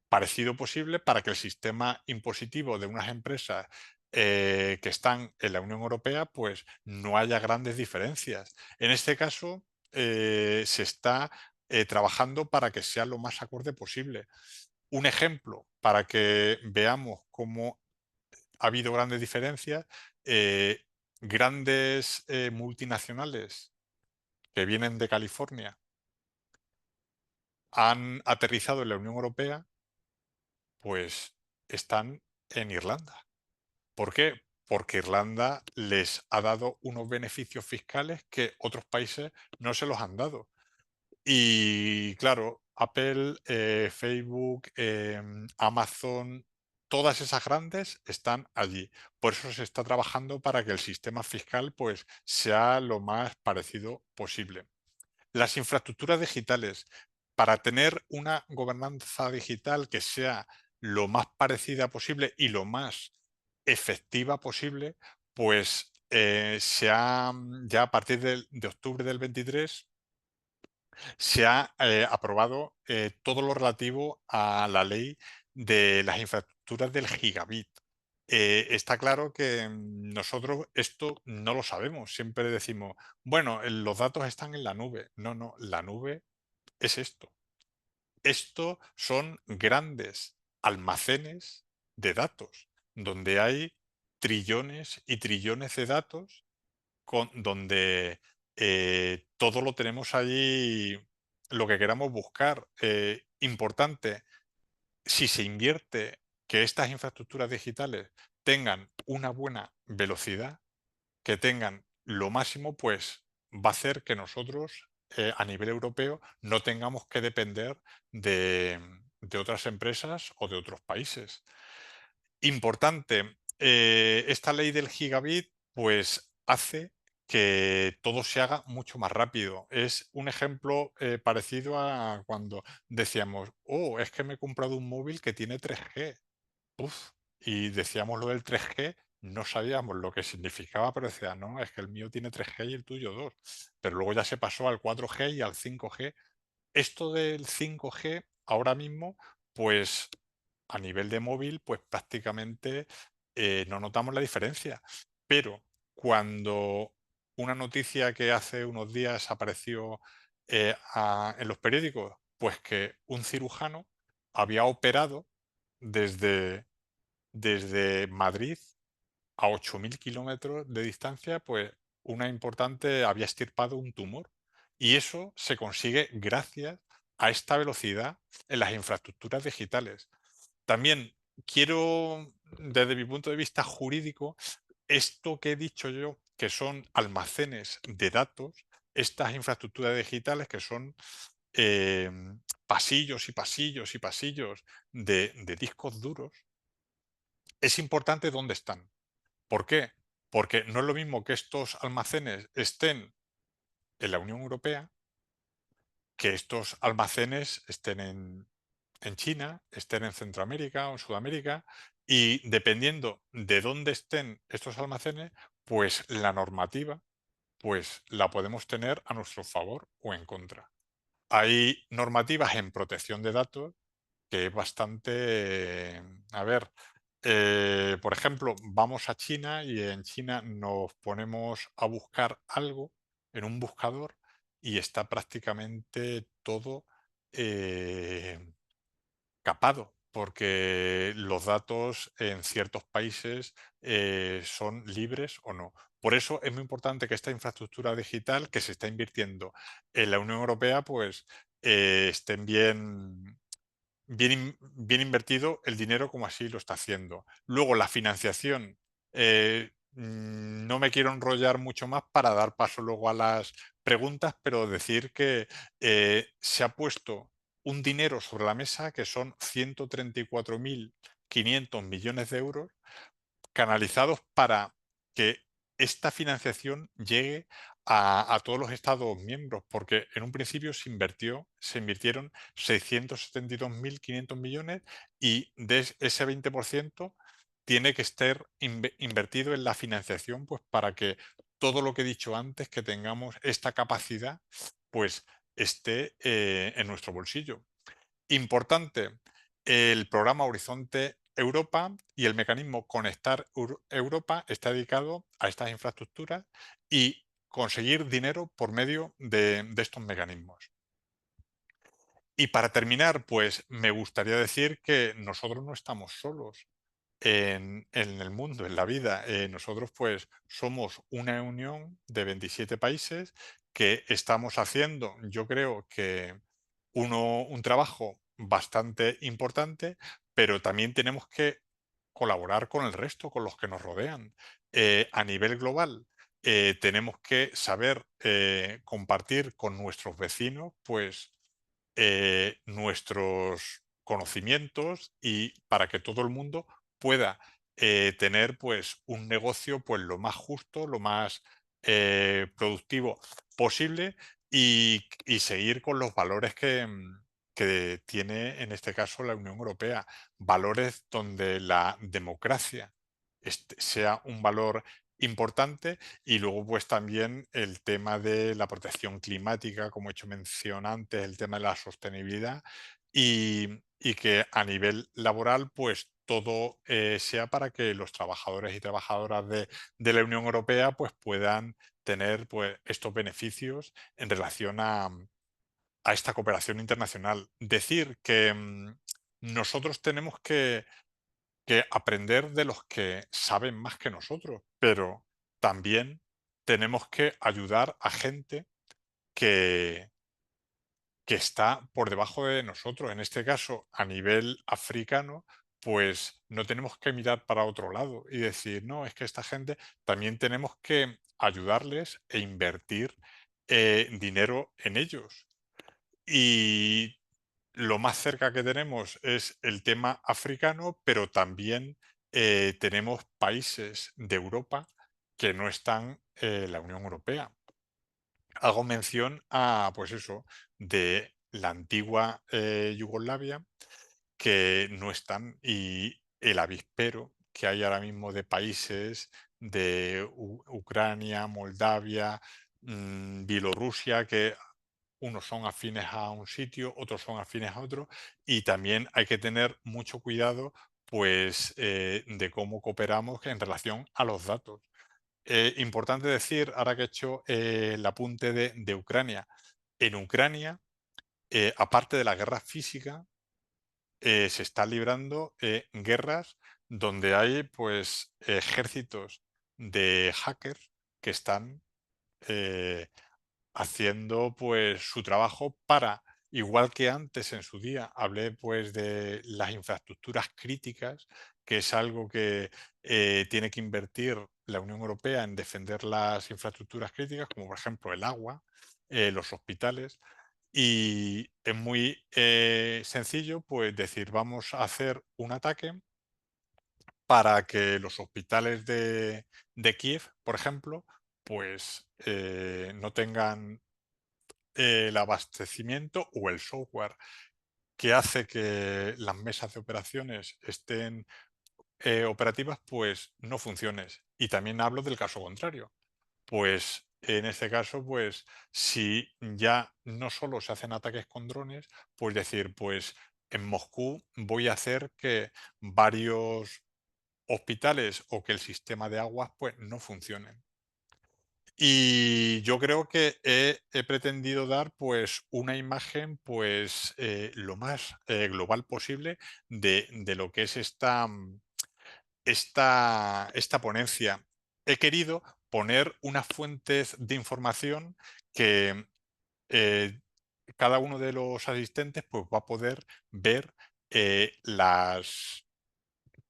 parecido posible para que el sistema impositivo de unas empresas que están en la Unión Europea pues no haya grandes diferencias. En este caso se está trabajando para que sea lo más acorde posible. Un ejemplo para que veamos cómo ha habido grandes diferencias. Grandes multinacionales que vienen de California han aterrizado en la Unión Europea, pues están en Irlanda. ¿Por qué? Porque Irlanda les ha dado unos beneficios fiscales que otros países no se los han dado. Y claro, Apple, Facebook, Amazon, todas esas grandes están allí. Por eso se está trabajando para que el sistema fiscal pues, sea lo más parecido posible. Las infraestructuras digitales, para tener una gobernanza digital que sea lo más parecida posible y lo más efectiva posible, pues ya a partir de octubre del 23 se ha aprobado todo lo relativo a la ley de las infraestructuras del gigabit. Está claro que nosotros esto no lo sabemos. Siempre decimos, bueno, los datos están en la nube. No, no, la nube es esto. Esto son grandes almacenes de datos, donde hay trillones y trillones de datos donde todo lo tenemos allí, lo que queramos buscar. Importante, si se invierte, que estas infraestructuras digitales tengan una buena velocidad, que tengan lo máximo, pues va a hacer que nosotros a nivel europeo no tengamos que depender de otras empresas o de otros países. Importante, esta ley del gigabit, pues hace que todo se haga mucho más rápido. Es un ejemplo parecido a cuando decíamos, oh, es que me he comprado un móvil que tiene 3G. Uf, y decíamos lo del 3G, no sabíamos lo que significaba, pero decía, no, es que el mío tiene 3G y el tuyo 2. Pero luego ya se pasó al 4G y al 5G. Esto del 5G, ahora mismo, pues a nivel de móvil, pues prácticamente no notamos la diferencia. Pero cuando una noticia que hace unos días apareció en los periódicos, pues que un cirujano había operado desde, desde Madrid a 8.000 kilómetros de distancia, pues una importante había extirpado un tumor. Y eso se consigue gracias a esta velocidad en las infraestructuras digitales. También quiero, desde mi punto de vista jurídico, esto que he dicho yo, que son almacenes de datos, estas infraestructuras digitales que son eh, pasillos y pasillos y pasillos de discos duros, es importante dónde están. ¿Por qué? Porque no es lo mismo que estos almacenes estén en la Unión Europea que estos almacenes estén en China, estén en Centroamérica o en Sudamérica, y dependiendo de dónde estén estos almacenes, pues la normativa pues la podemos tener a nuestro favor o en contra. Hay normativas en protección de datos que es bastante, a ver, por ejemplo, vamos a China y en China nos ponemos a buscar algo en un buscador y está prácticamente todo eh, capado, porque los datos en ciertos países son libres o no. Por eso es muy importante que esta infraestructura digital que se está invirtiendo en la Unión Europea, pues estén bien bien invertido el dinero como así lo está haciendo. Luego, la financiación. No me quiero enrollar mucho más para dar paso luego a las preguntas, pero decir que se ha puesto un dinero sobre la mesa que son 134.500 millones de euros canalizados para que esta financiación llegue a todos los Estados miembros, porque en un principio se invirtieron 672.500 millones y de ese 20% tiene que estar invertido en la financiación, pues para que todo lo que he dicho antes, que tengamos esta capacidad, pues esté en nuestro bolsillo. Importante, el programa Horizonte Europa y el mecanismo Conectar Europa está dedicado a estas infraestructuras y conseguir dinero por medio de estos mecanismos. Y para terminar, pues me gustaría decir que nosotros no estamos solos en el mundo, en la vida. Nosotros pues somos una unión de 27 países que estamos haciendo, yo creo que un trabajo bastante importante, pero también tenemos que colaborar con el resto, con los que nos rodean. A nivel global, tenemos que saber compartir con nuestros vecinos, pues nuestros conocimientos y para que todo el mundo pueda tener pues un negocio pues lo más justo, lo más productivo posible y seguir con los valores que tiene en este caso la Unión Europea, valores donde la democracia sea un valor importante y luego pues también el tema de la protección climática, como he hecho mención antes, el tema de la sostenibilidad y que a nivel laboral pues todo sea para que los trabajadores y trabajadoras de la Unión Europea pues puedan tener pues estos beneficios en relación a esta cooperación internacional. Decir que nosotros tenemos que aprender de los que saben más que nosotros, pero también tenemos que ayudar a gente que, que está por debajo de nosotros. En este caso, a nivel africano, pues no tenemos que mirar para otro lado y decir, no, es que esta gente también tenemos que ayudarles e invertir dinero en ellos. Y lo más cerca que tenemos es el tema africano, pero también tenemos países de Europa que no están en la Unión Europea. Hago mención a, pues eso, de la antigua Yugoslavia, que no están, y el avispero que hay ahora mismo de países de Ucrania, Moldavia, Bielorrusia, que unos son afines a un sitio, otros son afines a otro, y también hay que tener mucho cuidado pues de cómo cooperamos en relación a los datos. Importante decir, ahora que he hecho el apunte de Ucrania, en Ucrania, aparte de la guerra física, se está librando guerras donde hay pues ejércitos de hackers que están eh, haciendo pues su trabajo para, igual que antes en su día hablé pues de las infraestructuras críticas, que es algo que tiene que invertir la Unión Europea en defender las infraestructuras críticas, como por ejemplo el agua, los hospitales. Y es muy sencillo pues decir, vamos a hacer un ataque para que los hospitales de Kiev, por ejemplo, pues no tengan el abastecimiento o el software que hace que las mesas de operaciones estén operativas, pues no funcione. Y también hablo del caso contrario. Pues en este caso, pues si ya no solo se hacen ataques con drones, pues decir, pues en Moscú voy a hacer que varios hospitales o que el sistema de aguas pues no funcionen. Y yo creo que he pretendido dar, pues, una imagen, pues, lo más, global posible de lo que es esta ponencia. He querido poner unas fuentes de información que, cada uno de los asistentes, pues, va a poder ver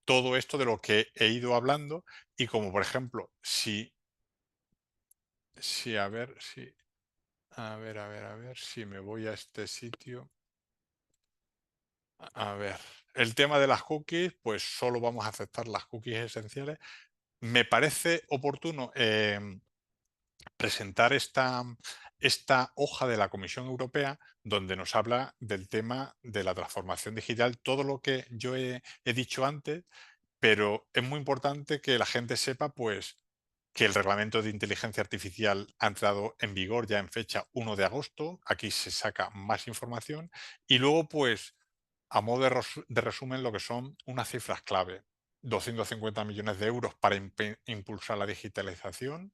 todo esto de lo que he ido hablando y como por ejemplo, si a ver, si, a ver, si me voy a este sitio, a ver, el tema de las cookies, pues solo vamos a aceptar las cookies esenciales. Me parece oportuno presentar esta hoja de la Comisión Europea donde nos habla del tema de la transformación digital, todo lo que yo he dicho antes, pero es muy importante que la gente sepa pues que el reglamento de inteligencia artificial ha entrado en vigor ya en fecha 1 de agosto, aquí se saca más información y luego pues a modo de resumen lo que son unas cifras clave. 250 millones de euros para impulsar la digitalización,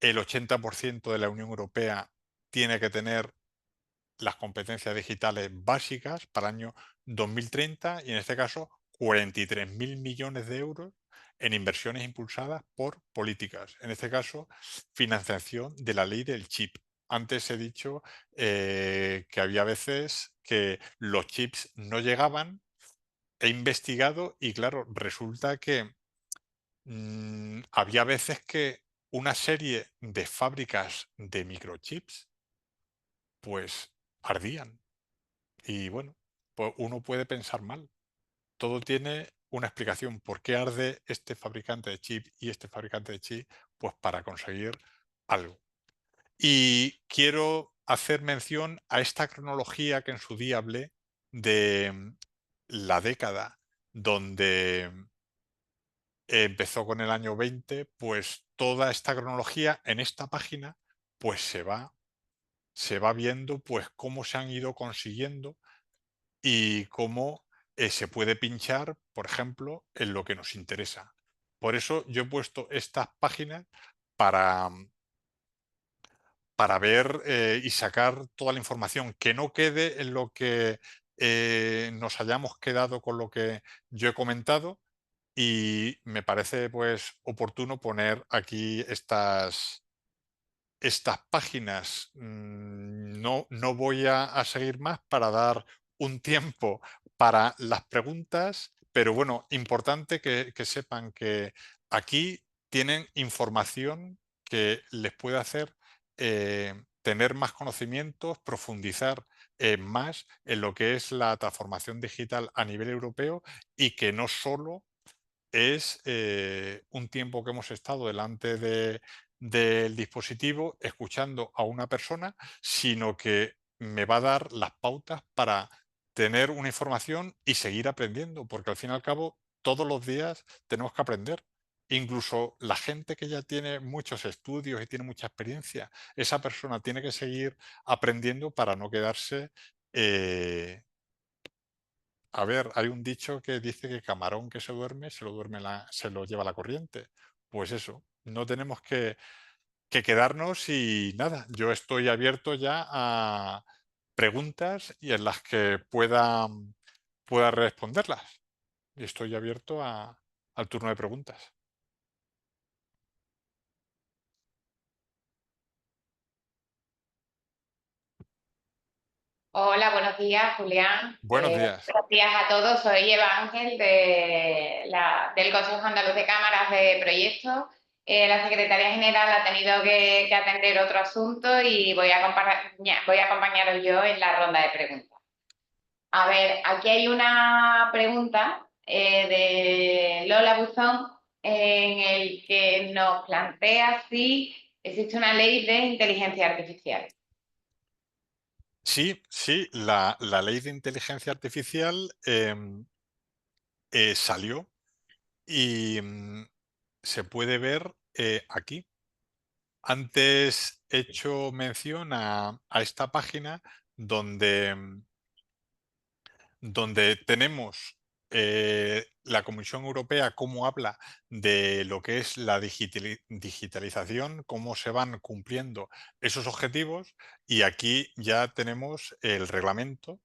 el 80% de la Unión Europea tiene que tener las competencias digitales básicas para el año 2030 y en este caso 43.000 millones de euros en inversiones impulsadas por políticas, en este caso financiación de la ley del chip. Antes he dicho que había veces que los chips no llegaban, he investigado y claro, resulta que había veces que una serie de fábricas de microchips pues ardían. Y bueno, pues uno puede pensar mal. Todo tiene una explicación. ¿Por qué arde este fabricante de chip y este fabricante de chip? Pues para conseguir algo. Y quiero hacer mención a esta cronología que en su día hablé de la década donde empezó con el año 20, pues toda esta cronología en esta página pues se va viendo pues cómo se han ido consiguiendo y cómo se puede pinchar, por ejemplo, en lo que nos interesa. Por eso yo he puesto estas páginas para, para ver y sacar toda la información, que no quede en lo que nos hayamos quedado con lo que yo he comentado y me parece pues oportuno poner aquí estas páginas. No voy a seguir más para dar un tiempo para las preguntas, pero bueno, importante que sepan que aquí tienen información que les puede hacer tener más conocimientos, profundizar más en lo que es la transformación digital a nivel europeo y que no solo es un tiempo que hemos estado delante del dispositivo escuchando a una persona, sino que me va a dar las pautas para tener una información y seguir aprendiendo, porque al fin y al cabo todos los días tenemos que aprender. Incluso la gente que ya tiene muchos estudios y tiene mucha experiencia, esa persona tiene que seguir aprendiendo para no quedarse a ver, hay un dicho que dice que camarón que se duerme, se lo lleva la corriente. Pues eso, no tenemos que quedarnos y nada, yo estoy abierto ya a preguntas y en las que pueda responderlas. Y estoy abierto al turno de preguntas. Hola, buenos días, Julián. Buenos días. Buenos días a todos. Soy Eva Ángel del Consejo Andaluz de Cámaras de Proyectos. La Secretaría General ha tenido que atender otro asunto y voy a acompañaros yo en la ronda de preguntas. A ver, aquí hay una pregunta de Lola Buzón en el que nos plantea si existe una ley de inteligencia artificial. Sí, sí, la ley de inteligencia artificial salió y se puede ver aquí. Antes he hecho mención a esta página donde, donde tenemos la Comisión Europea, cómo habla de lo que es la digitalización, cómo se van cumpliendo esos objetivos y aquí ya tenemos el reglamento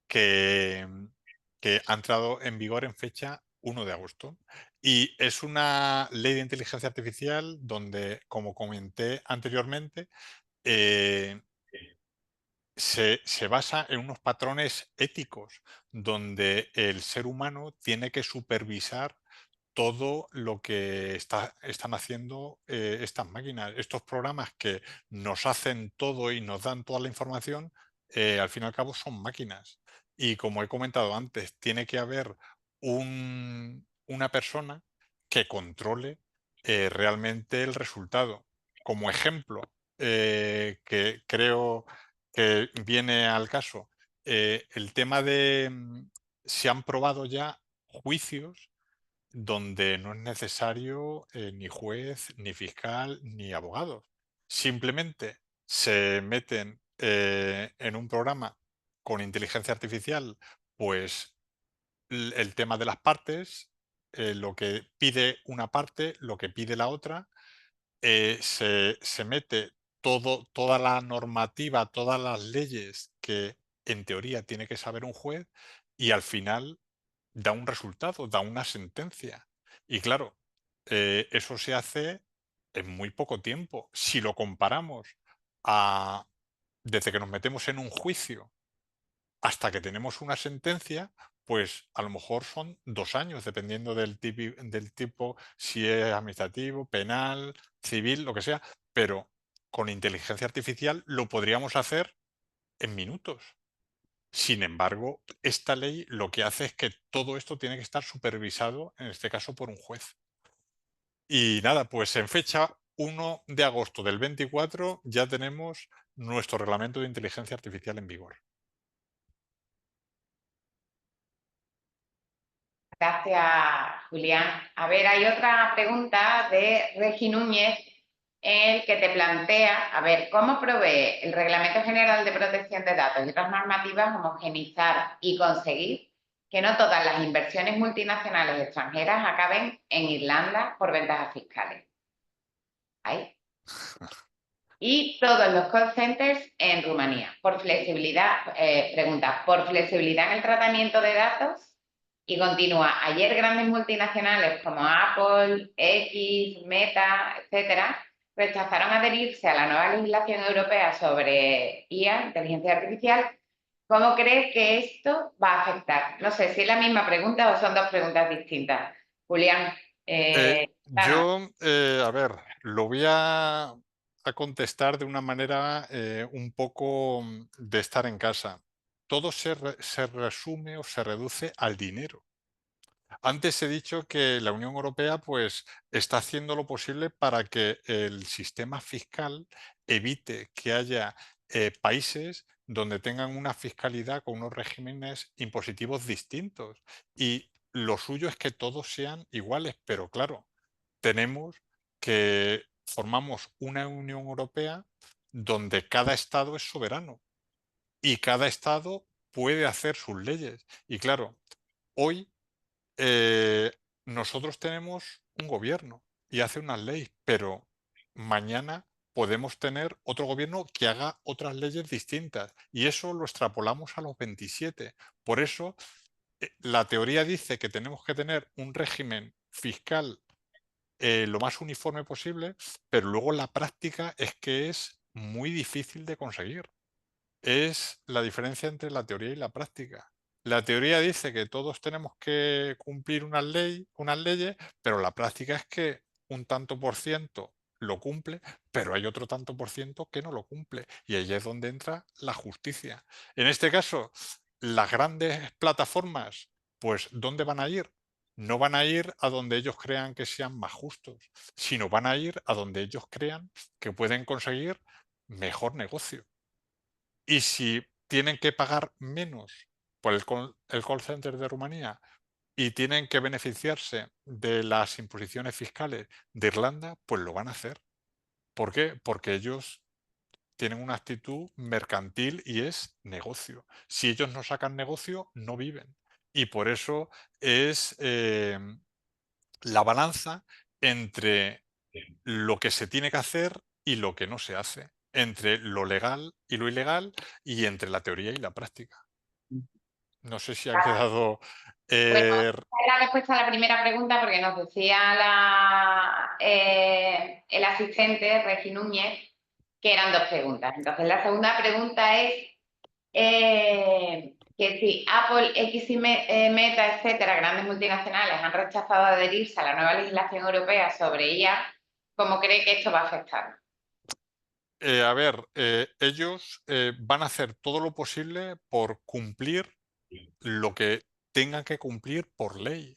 que, que ha entrado en vigor en fecha 1 de agosto. Y es una ley de inteligencia artificial donde, como comenté anteriormente, eh, se basa en unos patrones éticos donde el ser humano tiene que supervisar todo lo que están haciendo estas máquinas. Estos programas que nos hacen todo y nos dan toda la información, al fin y al cabo son máquinas. Y como he comentado antes, tiene que haber una persona que controle realmente el resultado. Como ejemplo, que creo que viene al caso, el tema de se han probado ya juicios donde no es necesario ni juez, ni fiscal, ni abogados. Simplemente se meten en un programa con inteligencia artificial, pues el tema de las partes, lo que pide una parte, lo que pide la otra, se mete toda la normativa, todas las leyes que en teoría tiene que saber un juez y al final da un resultado, da una sentencia. Y claro, eso se hace en muy poco tiempo. Si lo comparamos a desde que nos metemos en un juicio hasta que tenemos una sentencia, pues a lo mejor son 2 años, dependiendo del tipo, si es administrativo, penal, civil, lo que sea. Pero con inteligencia artificial lo podríamos hacer en minutos. Sin embargo, esta ley lo que hace es que todo esto tiene que estar supervisado, en este caso por un juez. Y nada, pues en fecha 1 de agosto del 24 ya tenemos nuestro reglamento de inteligencia artificial en vigor. Gracias, Julián. A ver, hay otra pregunta de Regi Núñez, el que te plantea, a ver, ¿cómo provee el Reglamento General de Protección de Datos y otras normativas homogenizar y conseguir que no todas las inversiones multinacionales extranjeras acaben en Irlanda por ventajas fiscales? Ahí. Y todos los call centers en Rumanía. Por flexibilidad, pregunta, por flexibilidad en el tratamiento de datos. Y continúa, ayer grandes multinacionales como Apple, X, Meta, etcétera, rechazaron adherirse a la nueva legislación europea sobre IA, inteligencia artificial. ¿Cómo crees que esto va a afectar? No sé si es la misma pregunta o son dos preguntas distintas. Julián, danos. A ver, lo voy a contestar de una manera un poco de estar en casa. Todo se resume o se reduce al dinero. Antes he dicho que la Unión Europea pues, está haciendo lo posible para que el sistema fiscal evite que haya países donde tengan una fiscalidad con unos regímenes impositivos distintos. Y lo suyo es que todos sean iguales, pero claro, tenemos que formamos una Unión Europea donde cada Estado es soberano y cada Estado puede hacer sus leyes. Y claro, hoy eh, nosotros tenemos un gobierno y hace unas leyes, pero mañana podemos tener otro gobierno que haga otras leyes distintas y eso lo extrapolamos a los 27. Por eso la teoría dice que tenemos que tener un régimen fiscal lo más uniforme posible, pero luego la práctica es que es muy difícil de conseguir. Es la diferencia entre la teoría y la práctica. La teoría dice que todos tenemos que cumplir unas leyes, pero la práctica es que un tanto por ciento lo cumple, pero hay otro tanto por ciento que no lo cumple. Y ahí es donde entra la justicia. En este caso, las grandes plataformas, pues ¿dónde van a ir? No van a ir a donde ellos crean que sean más justos, sino van a ir a donde ellos crean que pueden conseguir mejor negocio. Y si tienen que pagar menos por el call center de Rumanía y tienen que beneficiarse de las imposiciones fiscales de Irlanda, pues lo van a hacer. ¿Por qué? Porque ellos tienen una actitud mercantil y es negocio. Si ellos no sacan negocio, no viven. Y por eso es la balanza entre lo que se tiene que hacer y lo que no se hace, entre lo legal y lo ilegal y entre la teoría y la práctica. No sé si ha quedado... Bueno, eh, esa es la respuesta a la primera pregunta porque nos decía el asistente, Regi Núñez, que eran dos preguntas. Entonces, la segunda pregunta es que si Apple, X y Meta, etcétera, grandes multinacionales han rechazado adherirse a la nueva legislación europea sobre IA, ¿cómo cree que esto va a afectar? A ver, ellos van a hacer todo lo posible por cumplir lo que tengan que cumplir por ley.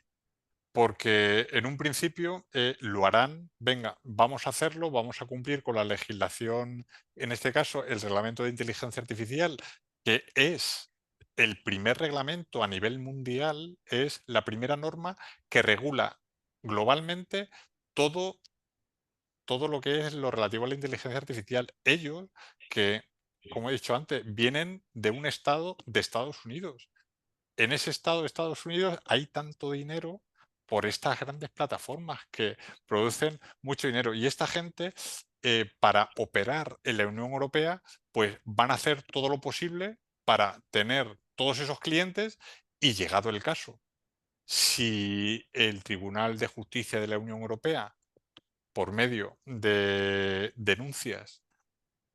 Porque en un principio lo harán, venga, vamos a hacerlo, vamos a cumplir con la legislación, en este caso el reglamento de inteligencia artificial, que es el primer reglamento a nivel mundial, es la primera norma que regula globalmente todo, todo lo que es lo relativo a la inteligencia artificial. Ellos, que, como he dicho antes, vienen de un estado de Estados Unidos. En ese estado de Estados Unidos hay tanto dinero por estas grandes plataformas que producen mucho dinero. Y esta gente, para operar en la Unión Europea, pues van a hacer todo lo posible para tener todos esos clientes y, llegado el caso, si el Tribunal de Justicia de la Unión Europea, por medio de denuncias,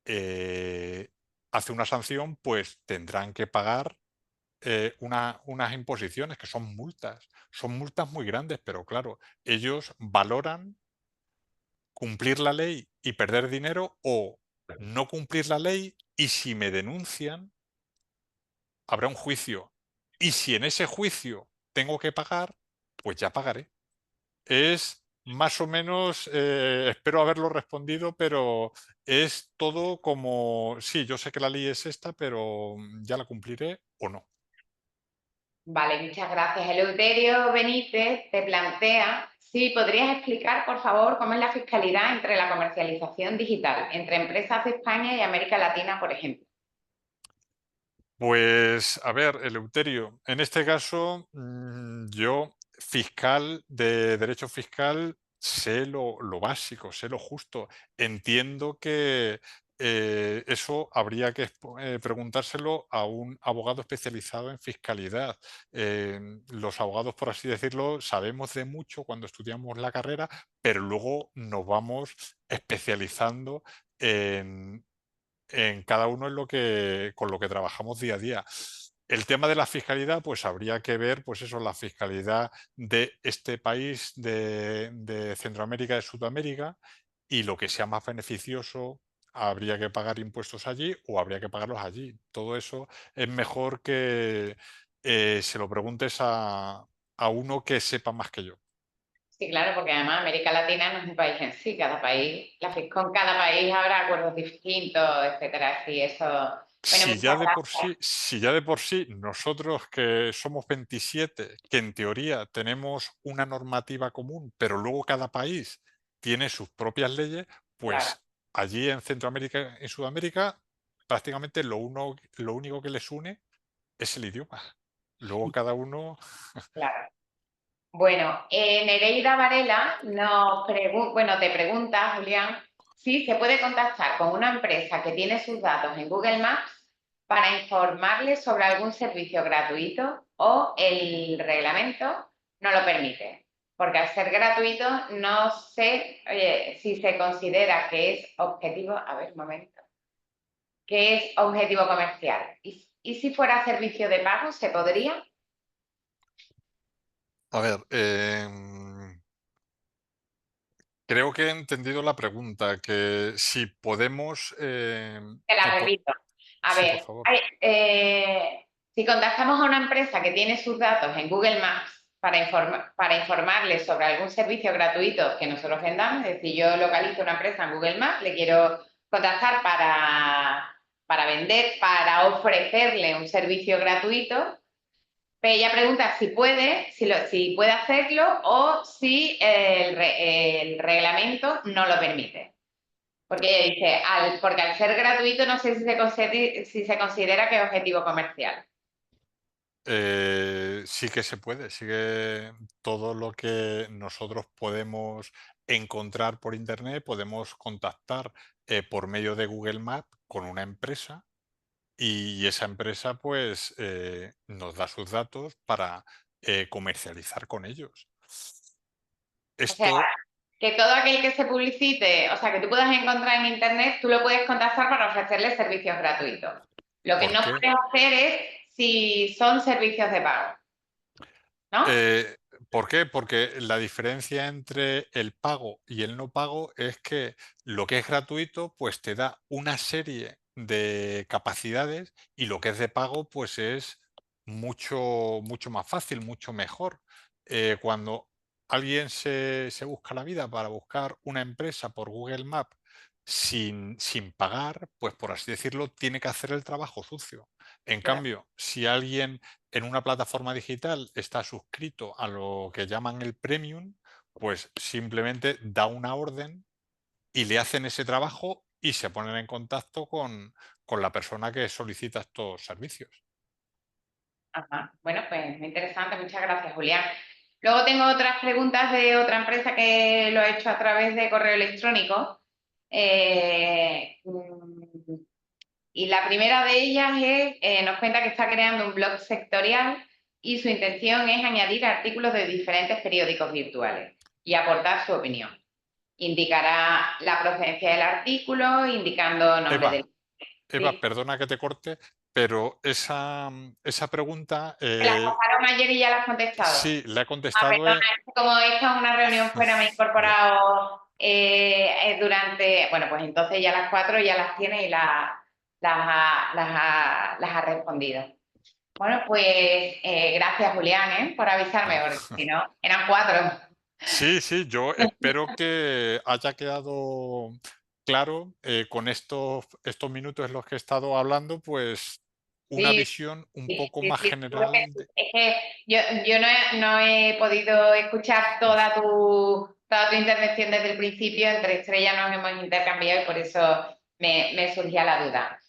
eh, hace una sanción, pues tendrán que pagar unas imposiciones que son multas muy grandes, pero claro, ellos valoran cumplir la ley y perder dinero o no cumplir la ley y si me denuncian, habrá un juicio. Y si en ese juicio tengo que pagar, pues ya pagaré. Es más o menos, espero haberlo respondido, pero es todo como, sí, yo sé que la ley es esta, pero ya la cumpliré o no. Vale, muchas gracias. Eleuterio Benítez te plantea, sí, ¿podrías explicar, por favor, cómo es la fiscalidad entre la comercialización digital, entre empresas de España y América Latina, por ejemplo? Pues, a ver, Eleuterio, en este caso, yo, fiscal de derecho fiscal, sé lo básico, sé lo justo. Entiendo que eso habría que preguntárselo a un abogado especializado en fiscalidad. Los abogados, por así decirlo, sabemos de mucho cuando estudiamos la carrera, pero luego nos vamos especializando en cada uno en con lo que trabajamos día a día. El tema de la fiscalidad, pues habría que ver, pues eso, la fiscalidad de este país de Centroamérica, de Sudamérica, y lo que sea más beneficioso, habría que pagar impuestos allí o habría que pagarlos allí. Todo eso es mejor que se lo preguntes a uno que sepa más que yo. Sí, claro, porque además América Latina no es un país en sí, cada país, con cada país habrá acuerdos distintos, etcétera. Sí, eso. Bueno, Si ya muchas de por gracias. sí, si ya de por sí nosotros que somos 27, que en teoría tenemos una normativa común, pero luego cada país tiene sus propias leyes, Claro, pues allí en Centroamérica y Sudamérica prácticamente lo único que les une es el idioma. Luego cada uno. claro. Bueno, Nereida Varela bueno, te pregunta, Julián, si se puede contactar con una empresa que tiene sus datos en Google Maps para informarles sobre algún servicio gratuito o el reglamento no lo permite. Porque al ser gratuito no sé si se considera que es objetivo, a ver, un momento, que es objetivo comercial. ¿Y si fuera servicio de pago, se podría? A ver, creo que he entendido la pregunta, que si podemos. Te la repito. A Sí, por ver, favor. si contactamos a una empresa que tiene sus datos en Google Maps para informarles sobre algún servicio gratuito que nosotros vendamos, es decir, yo localizo una empresa en Google Maps, le quiero contactar para vender, para ofrecerle un servicio gratuito, pero ella pregunta si puede, si puede hacerlo o si el reglamento no lo permite. Porque ella dice, porque al ser gratuito no sé si se considera que es objetivo comercial. Sí que se puede, sí que todo lo que nosotros podemos encontrar por internet, podemos contactar por medio de Google Maps con una empresa y esa empresa pues nos da sus datos para comercializar con ellos. O sea, Esto, que todo aquel que se publicite, o sea, que tú puedas encontrar en internet, tú lo puedes contactar para ofrecerle servicios gratuitos. Lo que ¿Por no qué? puedes hacer es si son servicios de pago, ¿no? Eh, ¿Por qué? Porque la diferencia entre el pago y el no pago es que lo que es gratuito, pues te da una serie de capacidades y lo que es de pago, pues es mucho más fácil, mucho mejor. Cuando alguien se busca la vida para buscar una empresa por Google Maps sin pagar, pues por así decirlo, tiene que hacer el trabajo sucio. En Claro. cambio, si alguien en una plataforma digital está suscrito a lo que llaman el premium, pues simplemente da una orden y le hacen ese trabajo y se ponen en contacto con la persona que solicita estos servicios. Ajá. Bueno, pues muy interesante, muchas gracias, Julián. Luego tengo otras preguntas de otra empresa que lo ha hecho a través de correo electrónico. Eh, mm, y la primera de ellas es, nos cuenta que está creando un blog sectorial y su intención es añadir artículos de diferentes periódicos virtuales y aportar su opinión. Indicará la procedencia del artículo, indicando nombre Eva, del... Eva, Sí. perdona que te corte, pero esa pregunta ¿Te las pasaron ayer y ya las has contestado? sí, la he Ah, contestado. perdona, es que como esta es una reunión fuera, me he Ya. incorporado durante, bueno, pues entonces ya las 4 ya las tienes y las ha respondido. Bueno, pues gracias Julián, por avisarme, Ah. porque si no, eran 4. Sí, sí, yo espero que haya quedado claro con estos minutos en los que he estado hablando, pues una Sí, visión un sí, poco sí, más sí, seguro que general. sí. Es que yo no he podido escuchar toda tu intervención desde el principio, entre estrellas nos hemos intercambiado y por eso me surgía la duda.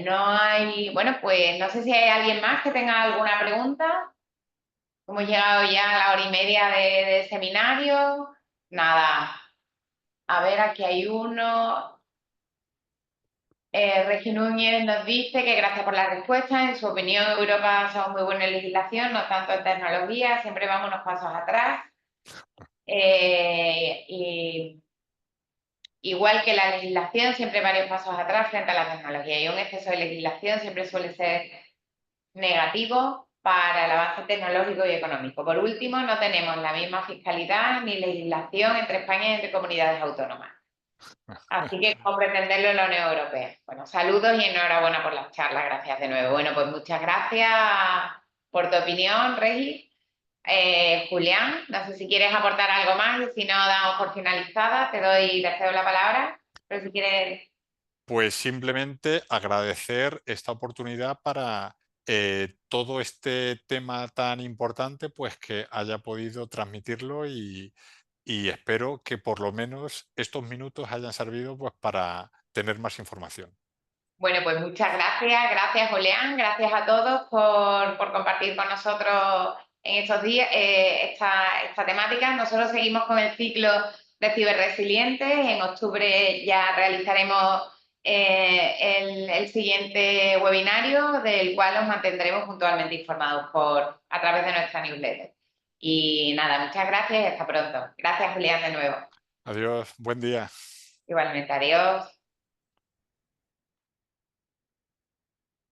No hay, bueno, pues no sé si hay alguien más que tenga alguna pregunta. Hemos llegado ya a la hora y media de seminario. Nada, a ver, aquí hay uno. Regi Núñez nos dice que gracias por la respuesta. En su opinión, Europa somos muy buena en legislación, no tanto en tecnología, siempre vamos unos pasos atrás. Y igual que la legislación, siempre varios pasos atrás frente a la tecnología. Y un exceso de legislación siempre suele ser negativo para el avance tecnológico y económico. Por último, no tenemos la misma fiscalidad ni legislación entre España y entre comunidades autónomas. Así que como pretenderlo en la Unión Europea. Bueno, saludos y enhorabuena por las charlas. Gracias de nuevo. Bueno, pues muchas gracias por tu opinión, Regi. Julián, no sé si quieres aportar algo más y si no, damos por finalizada. Te cedo la palabra. Pero si quieres... Pues simplemente agradecer esta oportunidad para todo este tema tan importante, pues que haya podido transmitirlo y espero que por lo menos estos minutos hayan servido pues para tener más información. Bueno, pues muchas gracias. Gracias, Julián. Gracias a todos por compartir con nosotros en estos días esta temática. Nosotros seguimos con el ciclo de ciberresilientes. En octubre ya realizaremos el siguiente webinario, del cual os mantendremos puntualmente informados a través de nuestra newsletter. Y nada, muchas gracias y hasta pronto. Gracias, Julián, de nuevo. Adiós, buen día. Igualmente, adiós.